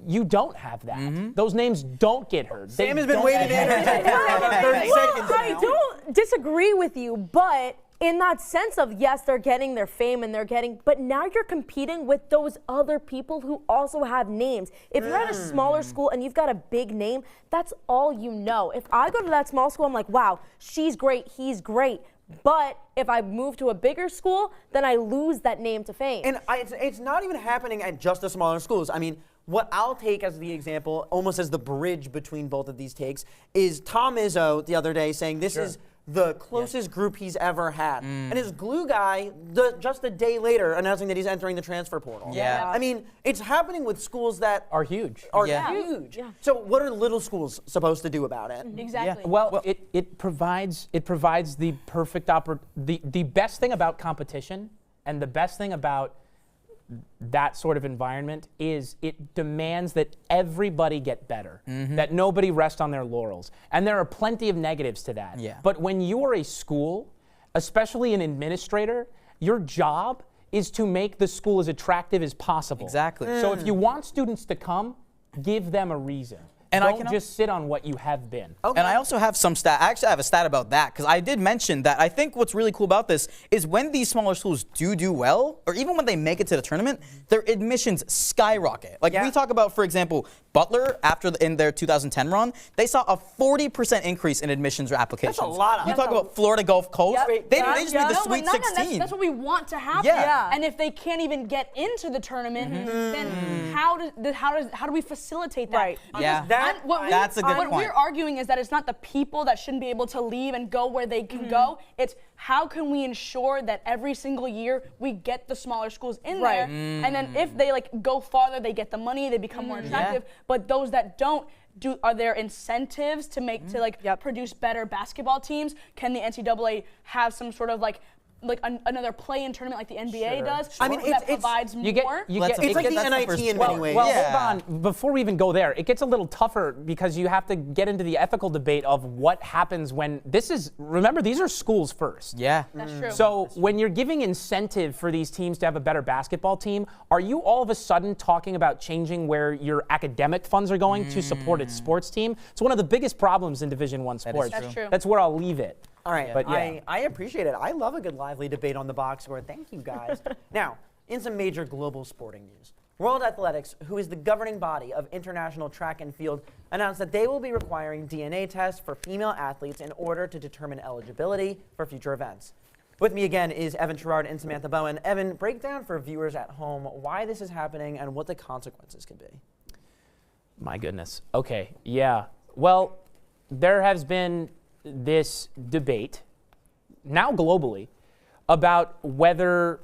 you don't have that. Those names don't get heard. Sam has been waiting in for 30 seconds I now. don't disagree with you, but in that sense of, yes, they're getting their fame and they're getting, but now you're competing with those other people who also have names. If you're at a smaller school and you've got a big name, that's all you know. If I go to that small school, I'm like, wow, she's great, he's great. But if I move to a bigger school, then I lose that name to fame. And it's not even happening at just the smaller schools. I mean, what I'll take as the example, almost as the bridge between both of these takes, is Tom Izzo the other day saying this is the closest group he's ever had. And his glue guy, just a day later, announcing that he's entering the transfer portal. Yeah. I mean, it's happening with schools that are huge. Huge. Yeah. So what are little schools supposed to do about it? Exactly. Well, it provides the perfect the best thing about competition and the best thing about that sort of environment is it demands that everybody get better, that nobody rest on their laurels. And there are plenty of negatives to that. Yeah. But when you are a school, especially an administrator, your job is to make the school as attractive as possible. Exactly. So if you want students to come, give them a reason. And I Don't can just sit on what you have been. And I also have some stat. I actually have a stat about that because I did mention that I think what's really cool about this is when these smaller schools do well, or even when they make it to the tournament, their admissions skyrocket. Like we talk about, for example, Butler in their 2010 run, they saw a 40% increase in admissions or applications. That's a lot. You talk about Florida Gulf Coast, they just made the No, Sweet but 16. That's what we want to happen. Yeah. And if they can't even get into the tournament, then how do we facilitate that? Right. Yeah. That's a good what point. we're arguing is that it's not the people that shouldn't be able to leave and go where they can go. It's how can we ensure that every single year we get the smaller schools in there, and then if they go farther, they get the money, they become more attractive. But those that don't, are there incentives to make produce better basketball teams? Can the NCAA have some sort of another play-in tournament like the NBA does? I mean, that provides more. It's like the NIT in many ways. Well, hold on. Before we even go there, it gets a little tougher because you have to get into the ethical debate of what happens when remember, these are schools first. Yeah. That's true. So when you're giving incentive for these teams to have a better basketball team, are you all of a sudden talking about changing where your academic funds are going to support its sports team? It's one of the biggest problems in Division I sports. That's true. That's where I'll leave it. All right, But yeah. I appreciate it. I love a good lively debate on the box score. Thank you, guys. Now, in some major global sporting news, World Athletics, who is the governing body of international track and field, announced that they will be requiring DNA tests for female athletes in order to determine eligibility for future events. With me again is Evan Sharrard and Samantha Bowen. Evan, break down for viewers at home why this is happening and what the consequences could be. My goodness. Okay, yeah. Well, there has been this debate, now globally, about whether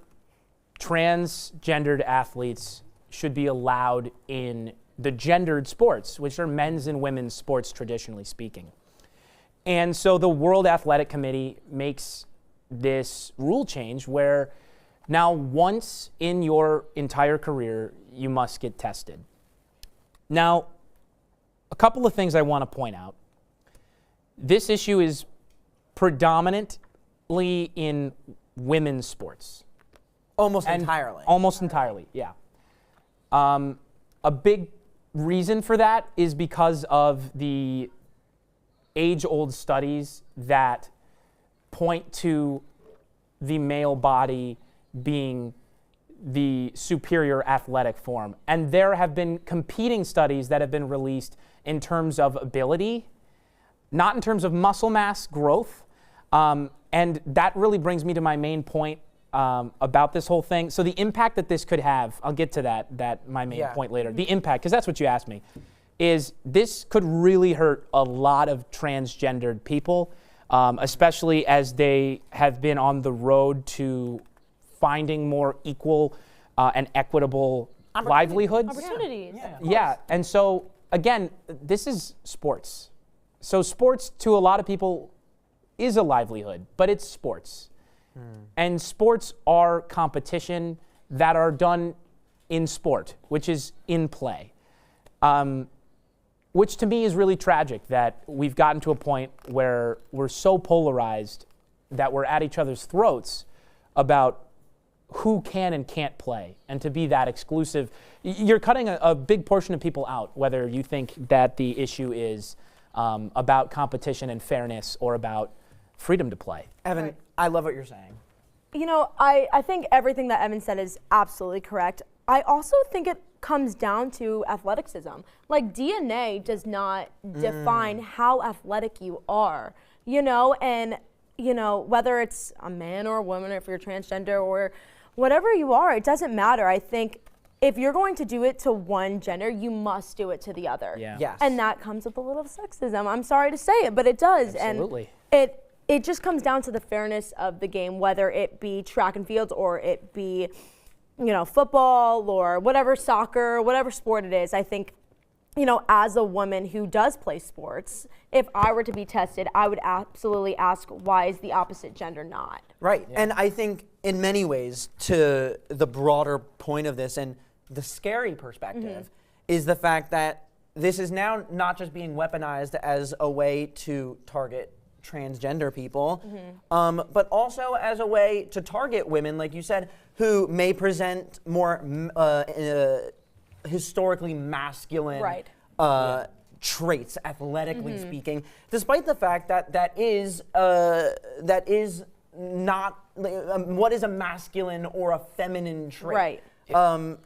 transgendered athletes should be allowed in the gendered sports, which are men's and women's sports traditionally speaking. And so the World Athletic Committee makes this rule change where now once in your entire career, you must get tested. Now, a couple of things I want to point out. This issue is predominantly in women's sports. Almost entirely. Almost entirely, yeah. A big reason for that is because of the age-old studies that point to the male body being the superior athletic form. And there have been competing studies that have been released in terms of ability, not in terms of muscle mass growth. And that really brings me to my main point about this whole thing. So the impact that this could have, I'll get to that my main point later. The impact, because that's what you asked me, is this could really hurt a lot of transgendered people, especially as they have been on the road to finding more equal and equitable livelihoods. Opportunities. Yeah, and so again, this is sports. So sports to a lot of people is a livelihood, but it's sports. And sports are competition that are done in sport, which is in play. Which to me is really tragic that we've gotten to a point where we're so polarized that we're at each other's throats about who can and can't play, and to be that exclusive. You're cutting a big portion of people out, whether you think that the issue is about competition and fairness or about freedom to play. Evan, I love what you're saying. You know, I think everything that Evan said is absolutely correct. I also think it comes down to athleticism. Like, DNA does not define how athletic you are, you know, and, you know, whether it's a man or a woman, or if you're transgender or whatever you are, it doesn't matter. I think if you're going to do it to one gender, you must do it to the other. Yeah. Yes. And that comes with a little sexism. I'm sorry to say it, but it does. Absolutely. And it just comes down to the fairness of the game, whether it be track and field or it be, you know, football or whatever, soccer, whatever sport it is. I think, you know, as a woman who does play sports, if I were to be tested, I would absolutely ask, why is the opposite gender not? Right. And I think in many ways, to the broader point of this and the scary perspective, is the fact that this is now not just being weaponized as a way to target transgender people, but also as a way to target women, like you said, who may present more historically masculine traits, athletically speaking, despite the fact that that is not what is a masculine or a feminine trait. Right.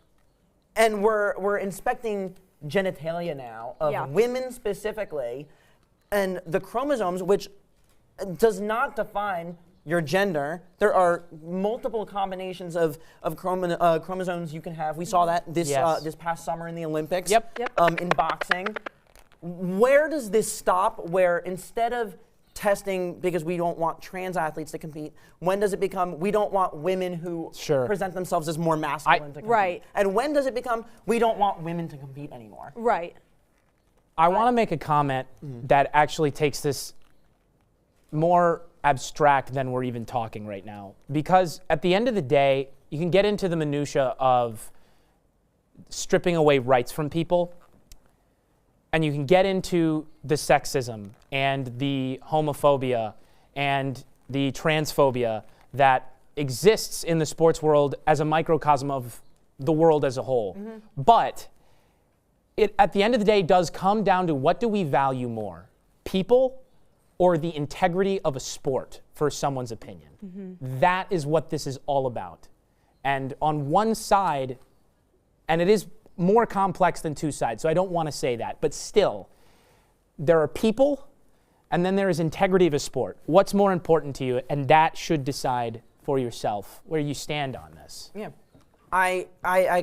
And we're inspecting genitalia now of women specifically, and the chromosomes, which does not define your gender. There are multiple combinations of chromosomes you can have. We saw that this past summer in the Olympics. In boxing. Where does this stop? Where instead of testing because we don't want trans athletes to compete, when does it become we don't want women who present themselves as more masculine to compete? Right. And when does it become we don't want women to compete anymore? Right. I want to make a comment that actually takes this more abstract than we're even talking right now. Because at the end of the day, you can get into the minutia of stripping away rights from people, and you can get into the sexism and the homophobia and the transphobia that exists in the sports world as a microcosm of the world as a whole. But it, at the end of the day, does come down to what do we value more, people or the integrity of a sport for someone's opinion. That is what this is all about. And on one side, and it is more complex than two sides, so I don't want to say that, but still, there are people, and then there is integrity of a sport. What's more important to you? And that should decide for yourself where you stand on this. Yeah. I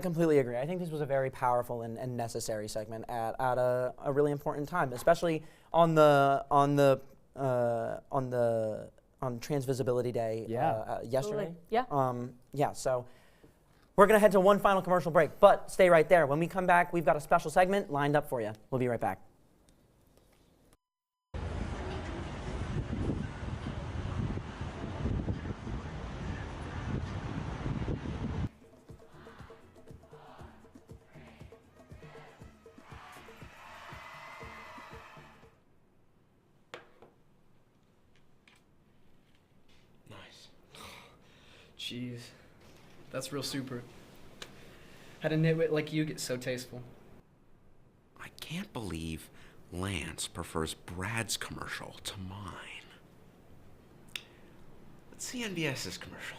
completely agree. I think this was a very powerful and necessary segment at a really important time, especially on Trans Visibility Day yesterday. So we're going to head to one final commercial break, but stay right there. When we come back, we've got a special segment lined up for you. We'll be right back. Jeez, that's real super. Had a nitwit like you get so tasteful. I can't believe Lance prefers Brad's commercial to mine. Let's see NBS's commercial.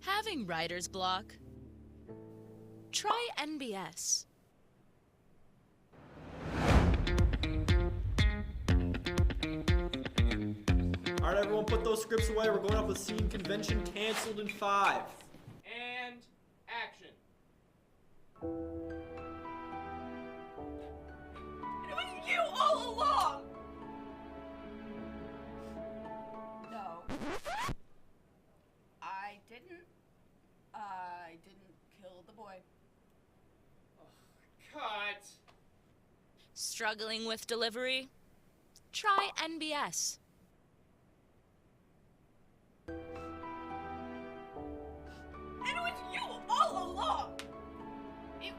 Having writer's block? Try NBS. All right, everyone put those scripts away. We're going off with scene convention canceled in 5. And action. It was you all along! No. I didn't kill the boy. Cut. Struggling with delivery? Try NBS. It was you all along! It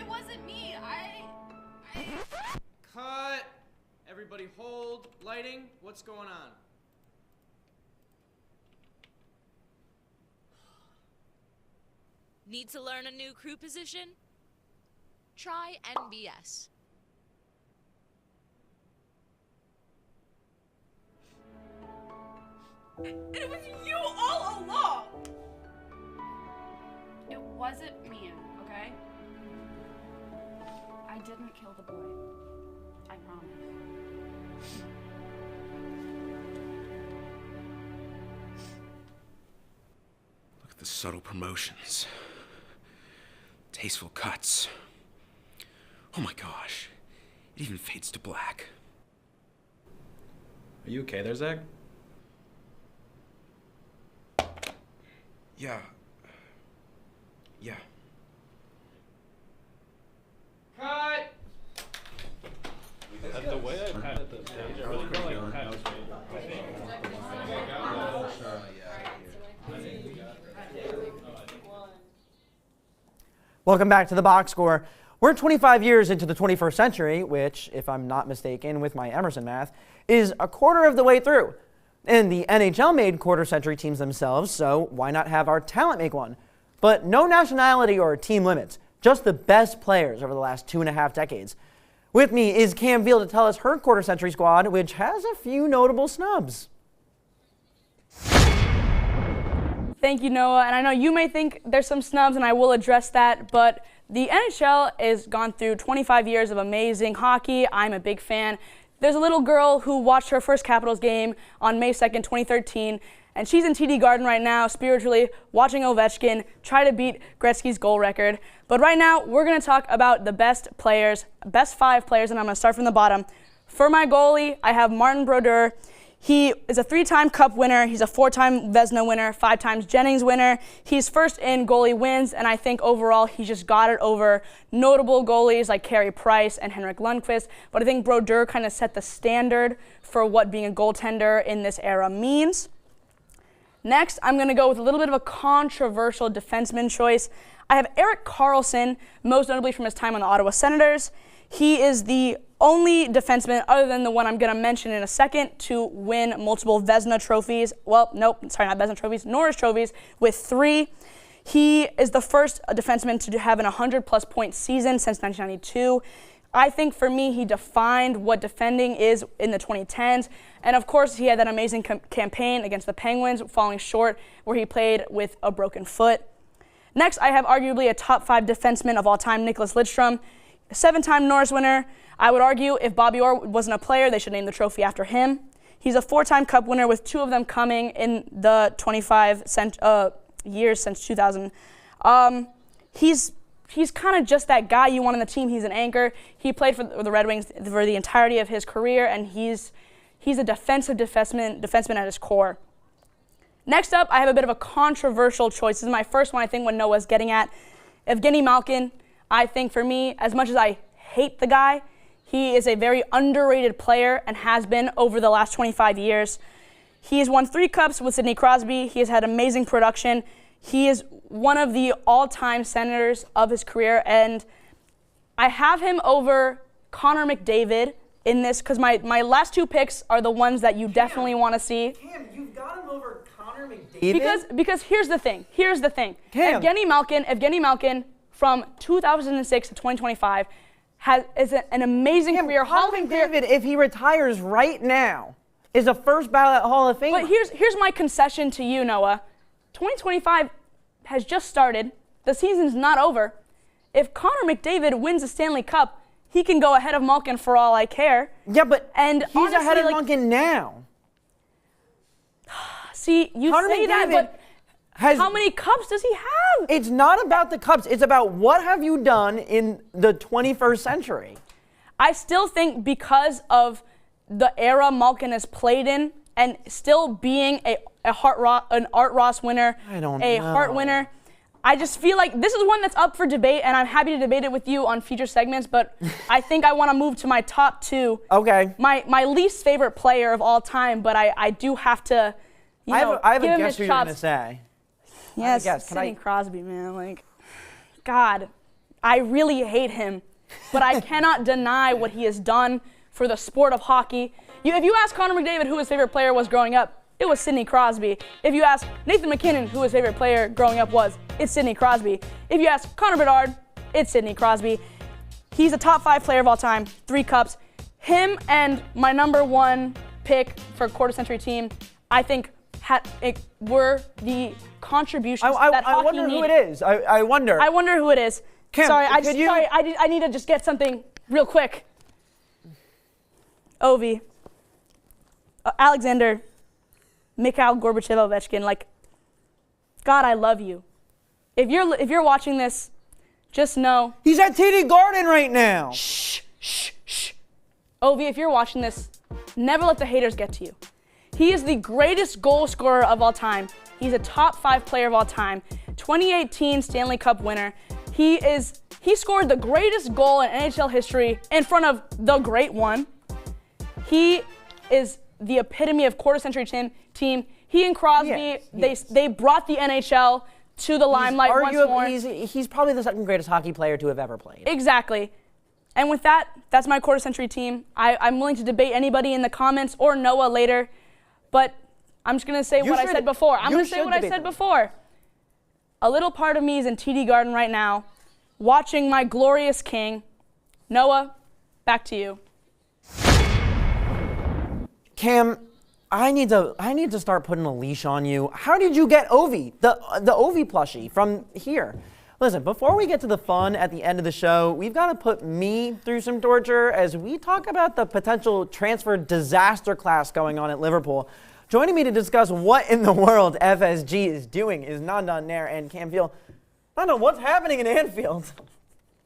wasn't me. I... Cut. Everybody hold. Lighting. What's going on? Need to learn a new crew position? Try NBS. It was you all along! It wasn't me, okay? I didn't kill the boy. I promise. Look at the subtle promotions. Tasteful cuts. Oh my gosh. It even fades to black. Are you okay there, Zach? Yeah. Yeah. Cut. The way I patted the stage, I really felt like Pat was Welcome back to the box score. We're 25 years into the 21st century, which, if I'm not mistaken with my Emerson math, is a quarter of the way through. And the NHL made quarter-century teams themselves, so why not have our talent make one? But no nationality or team limits, just the best players over the last 2.5 decades. With me is Cam Veal to tell us her quarter-century squad, which has a few notable snubs. Thank you, Noah. And I know you may think there's some snubs, and I will address that, but the NHL has gone through 25 years of amazing hockey. I'm a big fan. There's a little girl who watched her first Capitals game on May 2nd, 2013, and she's in TD Garden right now, spiritually, watching Ovechkin try to beat Gretzky's goal record. But right now, we're going to talk about the best players, best 5 players, and I'm going to start from the bottom. For my goalie, I have Martin Brodeur. He is a 3-time Cup winner. He's a 4-time Vezina winner, 5 times Jennings winner. He's first in goalie wins, and I think overall he just got it over notable goalies like Carey Price and Henrik Lundqvist. But I think Brodeur kind of set the standard for what being a goaltender in this era means. Next, I'm going to go with a little bit of a controversial defenseman choice. I have Erik Karlsson, most notably from his time on the Ottawa Senators. He is the only defenseman, other than the one I'm going to mention in a second, to win multiple Vezina trophies. Well, nope, sorry, not Vezina trophies, Norris trophies with 3. He is the first defenseman to have an 100-plus point season since 1992. I think for me, he defined what defending is in the 2010s. And of course, he had that amazing campaign against the Penguins, falling short, where he played with a broken foot. Next, I have arguably a top 5 defenseman of all time, Nicklas Lidstrom, a 7-time Norris winner. I would argue if Bobby Orr wasn't a player, they should name the trophy after him. He's a 4-time Cup winner, with 2 of them coming in the 25 years since 2000. He's kind of just that guy you want on the team. He's an anchor. He played for the Red Wings for the entirety of his career, and he's a defensive defenseman at his core. Next up, I have a bit of a controversial choice. This is my first one, I think, what Noah's getting at. Evgeny Malkin. I think for me, as much as I hate the guy, he is a very underrated player and has been over the last 25 years. He has won 3 cups with Sidney Crosby. He has had amazing production. He is one of the all-time Senators of his career, and I have him over Connor McDavid in this because my last 2 picks are the ones that you definitely want to see. Cam, you've got him over Connor McDavid? Because here's the thing. Cam. Evgeny Malkin, from 2006 to 2025, is an amazing career. Connor McDavid, if he retires right now, is a first ballot Hall of Famer. But here's my concession to you, Noah. 2025 has just started. The season's not over. If Connor McDavid wins the Stanley Cup, he can go ahead of Malkin for all I care. Yeah, but and he's honestly, ahead of Malkin now. See, you Connor say that, McDavid but has, how many cups does he have? It's not about the cups. It's about what have you done in the 21st century. I still think because of the era Malkin has played in and still being an Art Ross winner, a Hart winner, I just feel like this is one that's up for debate, and I'm happy to debate it with you on future segments, but I think I want to move to my top two. Okay. My least favorite player of all time, but I do have to, I have give a him guess his who you're going to chops. say. Yes, Sidney Crosby, man. Like, God, I really hate him, but I cannot deny what he has done for the sport of hockey. If you ask Connor McDavid who his favorite player was growing up, it was Sidney Crosby. If you ask Nathan McKinnon who his favorite player growing up was, it's Sidney Crosby. If you ask Connor Bedard, it's Sidney Crosby. He's a top 5 player of all time, 3 cups. Him and my number 1 pick for quarter century team, I think were the contributions that hockey I wonder needed. who it is. I wonder. I wonder who it is. Kim, sorry, I need to just get something real quick. Ovi. Alexander. Mikhail Gorbachev Ovechkin. Like, God, I love you. If you're watching this, just know. He's at TD Garden right now. Shh. Ovi, if you're watching this, never let the haters get to you. He is the greatest goal scorer of all time. He's a top 5 player of all time. 2018 Stanley Cup winner. He scored the greatest goal in NHL history in front of the great one. He is the epitome of quarter century team. He and Crosby, they brought the NHL to the limelight once more. He's probably the second greatest hockey player to have ever played. Exactly. And with that, that's my quarter century team. I'm willing to debate anybody in the comments or Noah later, but I'm just going to say what I said before. I'm going to say what I said before. A little part of me is in TD Garden right now, watching my glorious king. Noah, back to you. Cam, I need to start putting a leash on you. How did you get Ovi, the Ovi plushie from here? Listen, before we get to the fun at the end of the show, we've got to put me through some torture as we talk about the potential transfer disaster class going on at Liverpool. Joining me to discuss what in the world FSG is doing is Nandan Nair and Cam Veal. Nandan, what's happening in Anfield?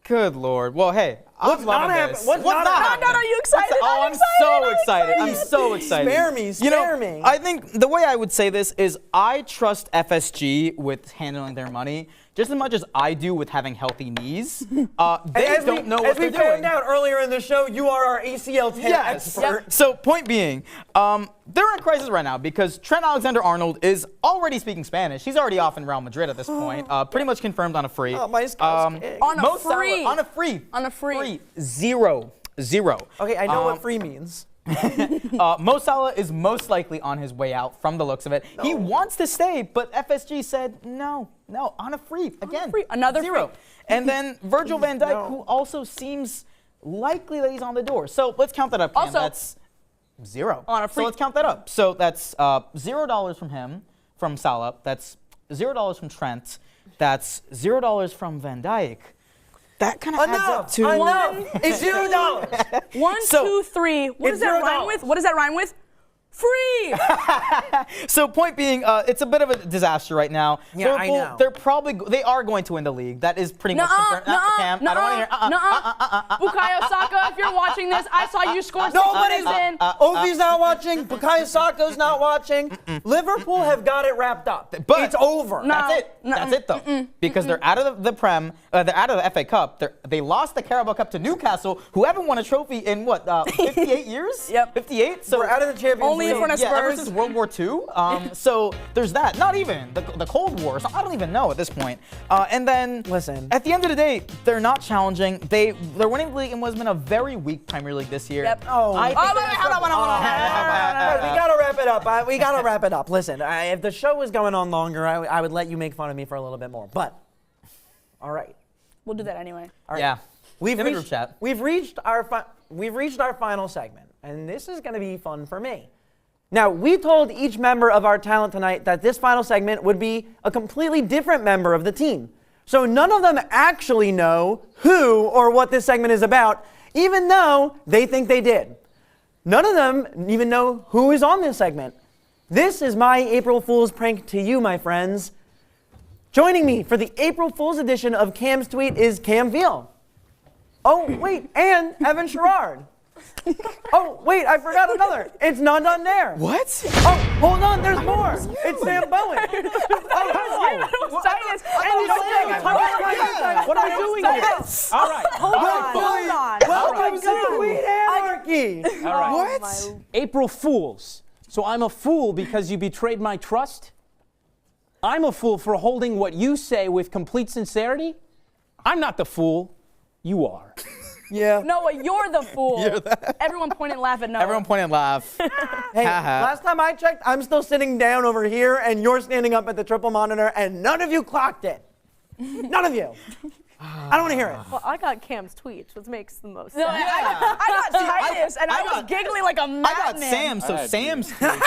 Good Lord. Well, hey, I'm loving this. What's not happening? Nandan, are you excited? I'm so excited. I'm so excited. Spare me. I think the way I would say this is I trust FSG with handling their money just as much as I do with having healthy knees. They don't know what they're doing. As we found out earlier in the show, you are our ACL 10 expert. Yep. So point being, they're in a crisis right now because Trent Alexander-Arnold is already speaking Spanish. He's already off in Real Madrid at this point, pretty much confirmed on a free. Oh, my skull's kicked. On a free. Zero. Okay, I know what free means. Mo Salah is most likely on his way out from the looks of it. No. He wants to stay, but FSG said no, on a free. Again, another zero. Free. And then Virgil van Dijk, who also seems likely that he's on the door. So let's count that up, Cam. Also, that's zero. On a free. So let's count that up. So that's $0 from him, from Salah. That's $0 from Trent. That's $0 from Van Dijk. That kind of adds up to It's $0. 1, 2, 3. What does that rhyme with? What does that rhyme with? Free. So point being, it's a bit of a disaster right now. Yeah, Liverpool, I know. They are going to win the league. That is pretty much confirmed. Cam, I don't want to hear. Bukayo Saka, if you're watching this, I saw you score 6 Nobody's in. Ovi's not watching. Bukayo Saka's not watching. Liverpool have got it wrapped up. But it's over. That's it though. Because they're out of the Prem. They're out of the FA Cup. They lost the Carabao Cup to Newcastle, who haven't won a trophy in 58 years? Yep. 58. So we're out of the Champions League. In front of Spurs. Ever since World War II. So there's that. Not even the Cold War. So I don't even know at this point. And then, listen. At the end of the day, they're not challenging. They're winning the league and was in a very weak Premier League this year. Yep. We gotta wrap it up. Listen, if the show was going on longer, I would let you make fun of me for a little bit more. But all right, we'll do that anyway. All right. Yeah. We've reached our final segment, and this is going to be fun for me. Now, we told each member of our talent tonight that this final segment would be a completely different member of the team. So none of them actually know who or what this segment is about, even though they think they did. None of them even know who is on this segment. This is my April Fool's prank to you, my friends. Joining me for the April Fool's edition of Cam's tweet is Cam Veal. Oh, wait, and Evan Sharrard. Oh, wait, I forgot another. It's Nandan Nair. What? Oh, hold on, there's more. It's Sam Bowen. Titus. What are we doing here? All right. Hold on. Welcome to Tweet Anarchy. All right. What? April Fools. So I'm a fool because you betrayed my trust? I'm a fool for holding what you say with complete sincerity? I'm not the fool. You are. Yeah. Noah, you're the fool. Everyone point and laugh at Noah. Everyone point and laugh. Hey, last time I checked, I'm still sitting down over here, and you're standing up at the triple monitor, and none of you clocked it. None of you. I don't want to hear it. Well, I got Cam's tweets, which makes the most No, sense. I got Titus, and I was giggling like a madman. I got Sam, so Sam's tweets.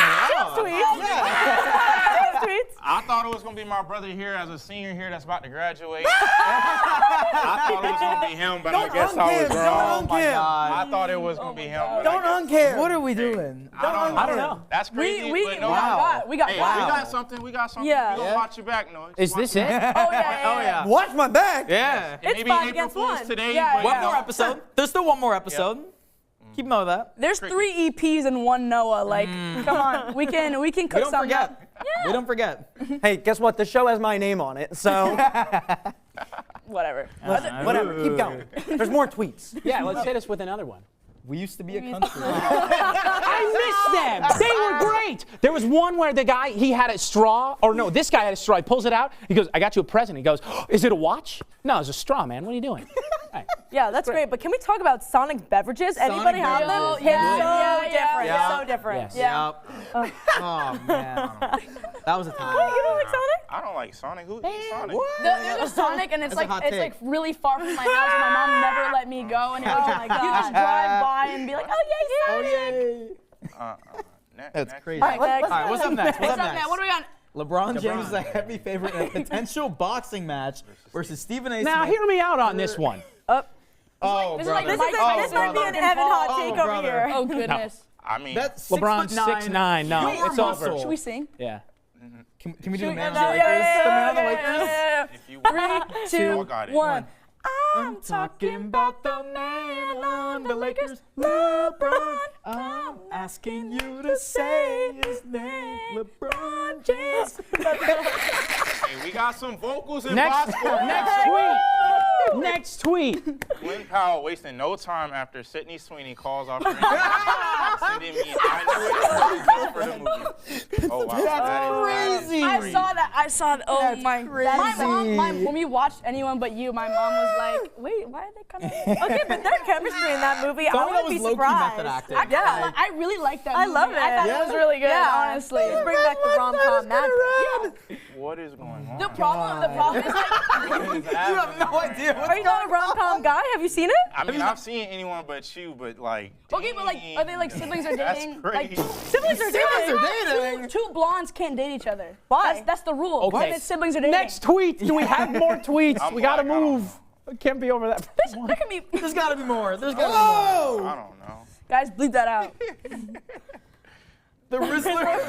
Tweets. I thought it was going to be my brother here as a senior here that's about to graduate. I thought it was going to be him, but I guess I was wrong. I thought it was going to be him. Don't uncare. What are we doing? I don't know. That's crazy. We but no, got we got something. We got something. Yeah. We're going to watch your back, Noah. Is this it? Oh, yeah. Watch my back. Yeah. It's Maybe 5 April against Fool's 1. today. Yeah, but One more episode. There's still one more episode. Keep note of that. There's 3 EPs and 1 Noah. Like, come on. We can cook We don't something up. forget. We don't forget. Hey, guess what? The show has my name on it, so Whatever. whatever. Keep going. There's more tweets. Yeah, let's hit us with another one. We used to be a country. I missed them. They were great. There was one where the guy, he had a straw, or no, this guy had a straw. He pulls it out. He goes, I got you a present. He goes, oh, is it a watch? No, it's a straw, man. What are you doing? Right. Yeah, that's great. But can we talk about Sonic beverages? Anybody have them? beverages. Yeah, so different. Yes. Yeah. Oh, man. That was a time. You don't like Sonic? I don't like Sonic. Who eats Sonic? There's a Sonic, and it's That's a hot like take. really far from my house. And my mom never let me go, and it was my God. you just drive by and be like, oh yay, Sonic. That's crazy. All right, All right, what's up next? What's up now? What do we got? LeBron James is a heavy favorite in a potential boxing match versus Stephen A. Now, Smith. hear me out on this one. Oh, This is like brother. This might be an Evan hot take over brother. here. Oh goodness. I mean, That's LeBron 6'9". 6'9". No, Pure it's over. muscle. Should we sing? Yeah. Can we do the man Yeah, of the Lakers? The man of the Lakers? yeah. if you 3, Y'all 2, got it. 1. I'm talking about the man on the Lakers, LeBron. I'm asking you to say his name, LeBron James. Hey, we got some vocals in Next tweet. Next tweet. Glenn Powell wasting no time after Sydney Sweeney calls off sending me. I knew it just for the movie. Oh wow, that is crazy. I saw that. Oh That's my crazy. God. My mom, when we watched Anyone But You, my mom was like, wait, why are they coming? Okay, but their chemistry in that movie, I Some of that wouldn't be was low-key surprised. method acting. I really like that I movie. love it. I thought it was really good, honestly. Let's bring back the rom-com magic. What is going on? The problem is like, You have no idea what's Are you not a rom-com guy? Have you seen it? I mean, I've seen Anyone But You, but like. okay, but like, are they like siblings are That's dating? crazy. Like, siblings are dating. Two blondes can't date each other. Why? That's the rule. Okay. When siblings are dating. Next tweet. Do we have more tweets? I'm We got to black, I don't move. It can't be over that. There can be. There's got to be more. There's got to be more. I don't know. Guys, bleep that out. The Rizzler. How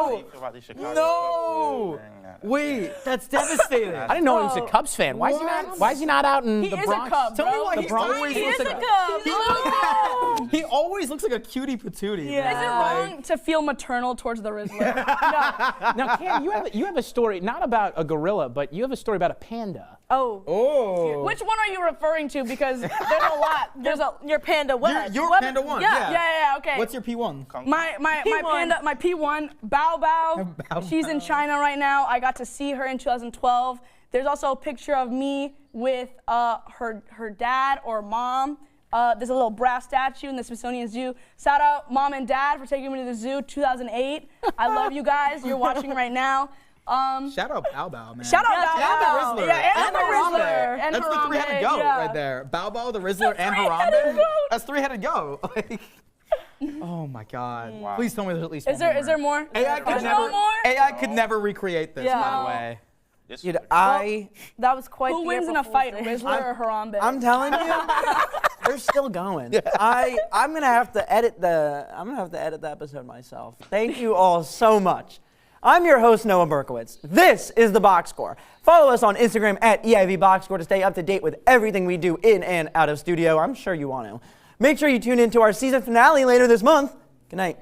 do you No. feel about these Chicago No. Cubs wearing that? Wait, that's devastating. I didn't know he was a Cubs fan. Why is he not out in He the is Bronx? a Cub, Tell me bro. why The he Bronx? always He looks is like a Cub. He always looks like a cutie patootie. Yeah. Is it wrong to feel maternal towards the Rizzler? Now, Cam, you have a story, not about a gorilla, but you have a story about a panda. Oh. Oh. Which one are you referring to? Because there's a lot. There's a. Your panda what? Your What? Panda 1. Yeah, okay. What's your P1? My panda, my P1, Bao Bao. Bao She's in Bao. China right now. I got to see her in 2012. There's also a picture of me with her dad or mom. There's a little brass statue in the Smithsonian Zoo. Shout out mom and dad for taking me to the zoo 2008. I love you guys. You're watching right now. Shout out Bao Bao, man. Shout out Bao Bao. And the Rizzler. Yeah, and the Rizzler. And That's the three-headed goat right there. Bao Bao, the Rizzler, and Harambe. That's three-headed goat. Oh my God! Wow. Please tell me there's at least Is there more? AI could There's never. no more? AI could never recreate this. Yeah. By the way. This Dude, I That was quite Who the wins in April a fight, Fool's Day. Rizzler or Harambe? I'm telling you, They're still going. I'm gonna have to edit the episode myself. Thank you all so much. I'm your host, Noah Berkowitz. This is the Box Score. Follow us on Instagram at EIV Box Score to stay up to date with everything we do in and out of studio. I'm sure you want to. Make sure you tune in to our season finale later this month. Good night.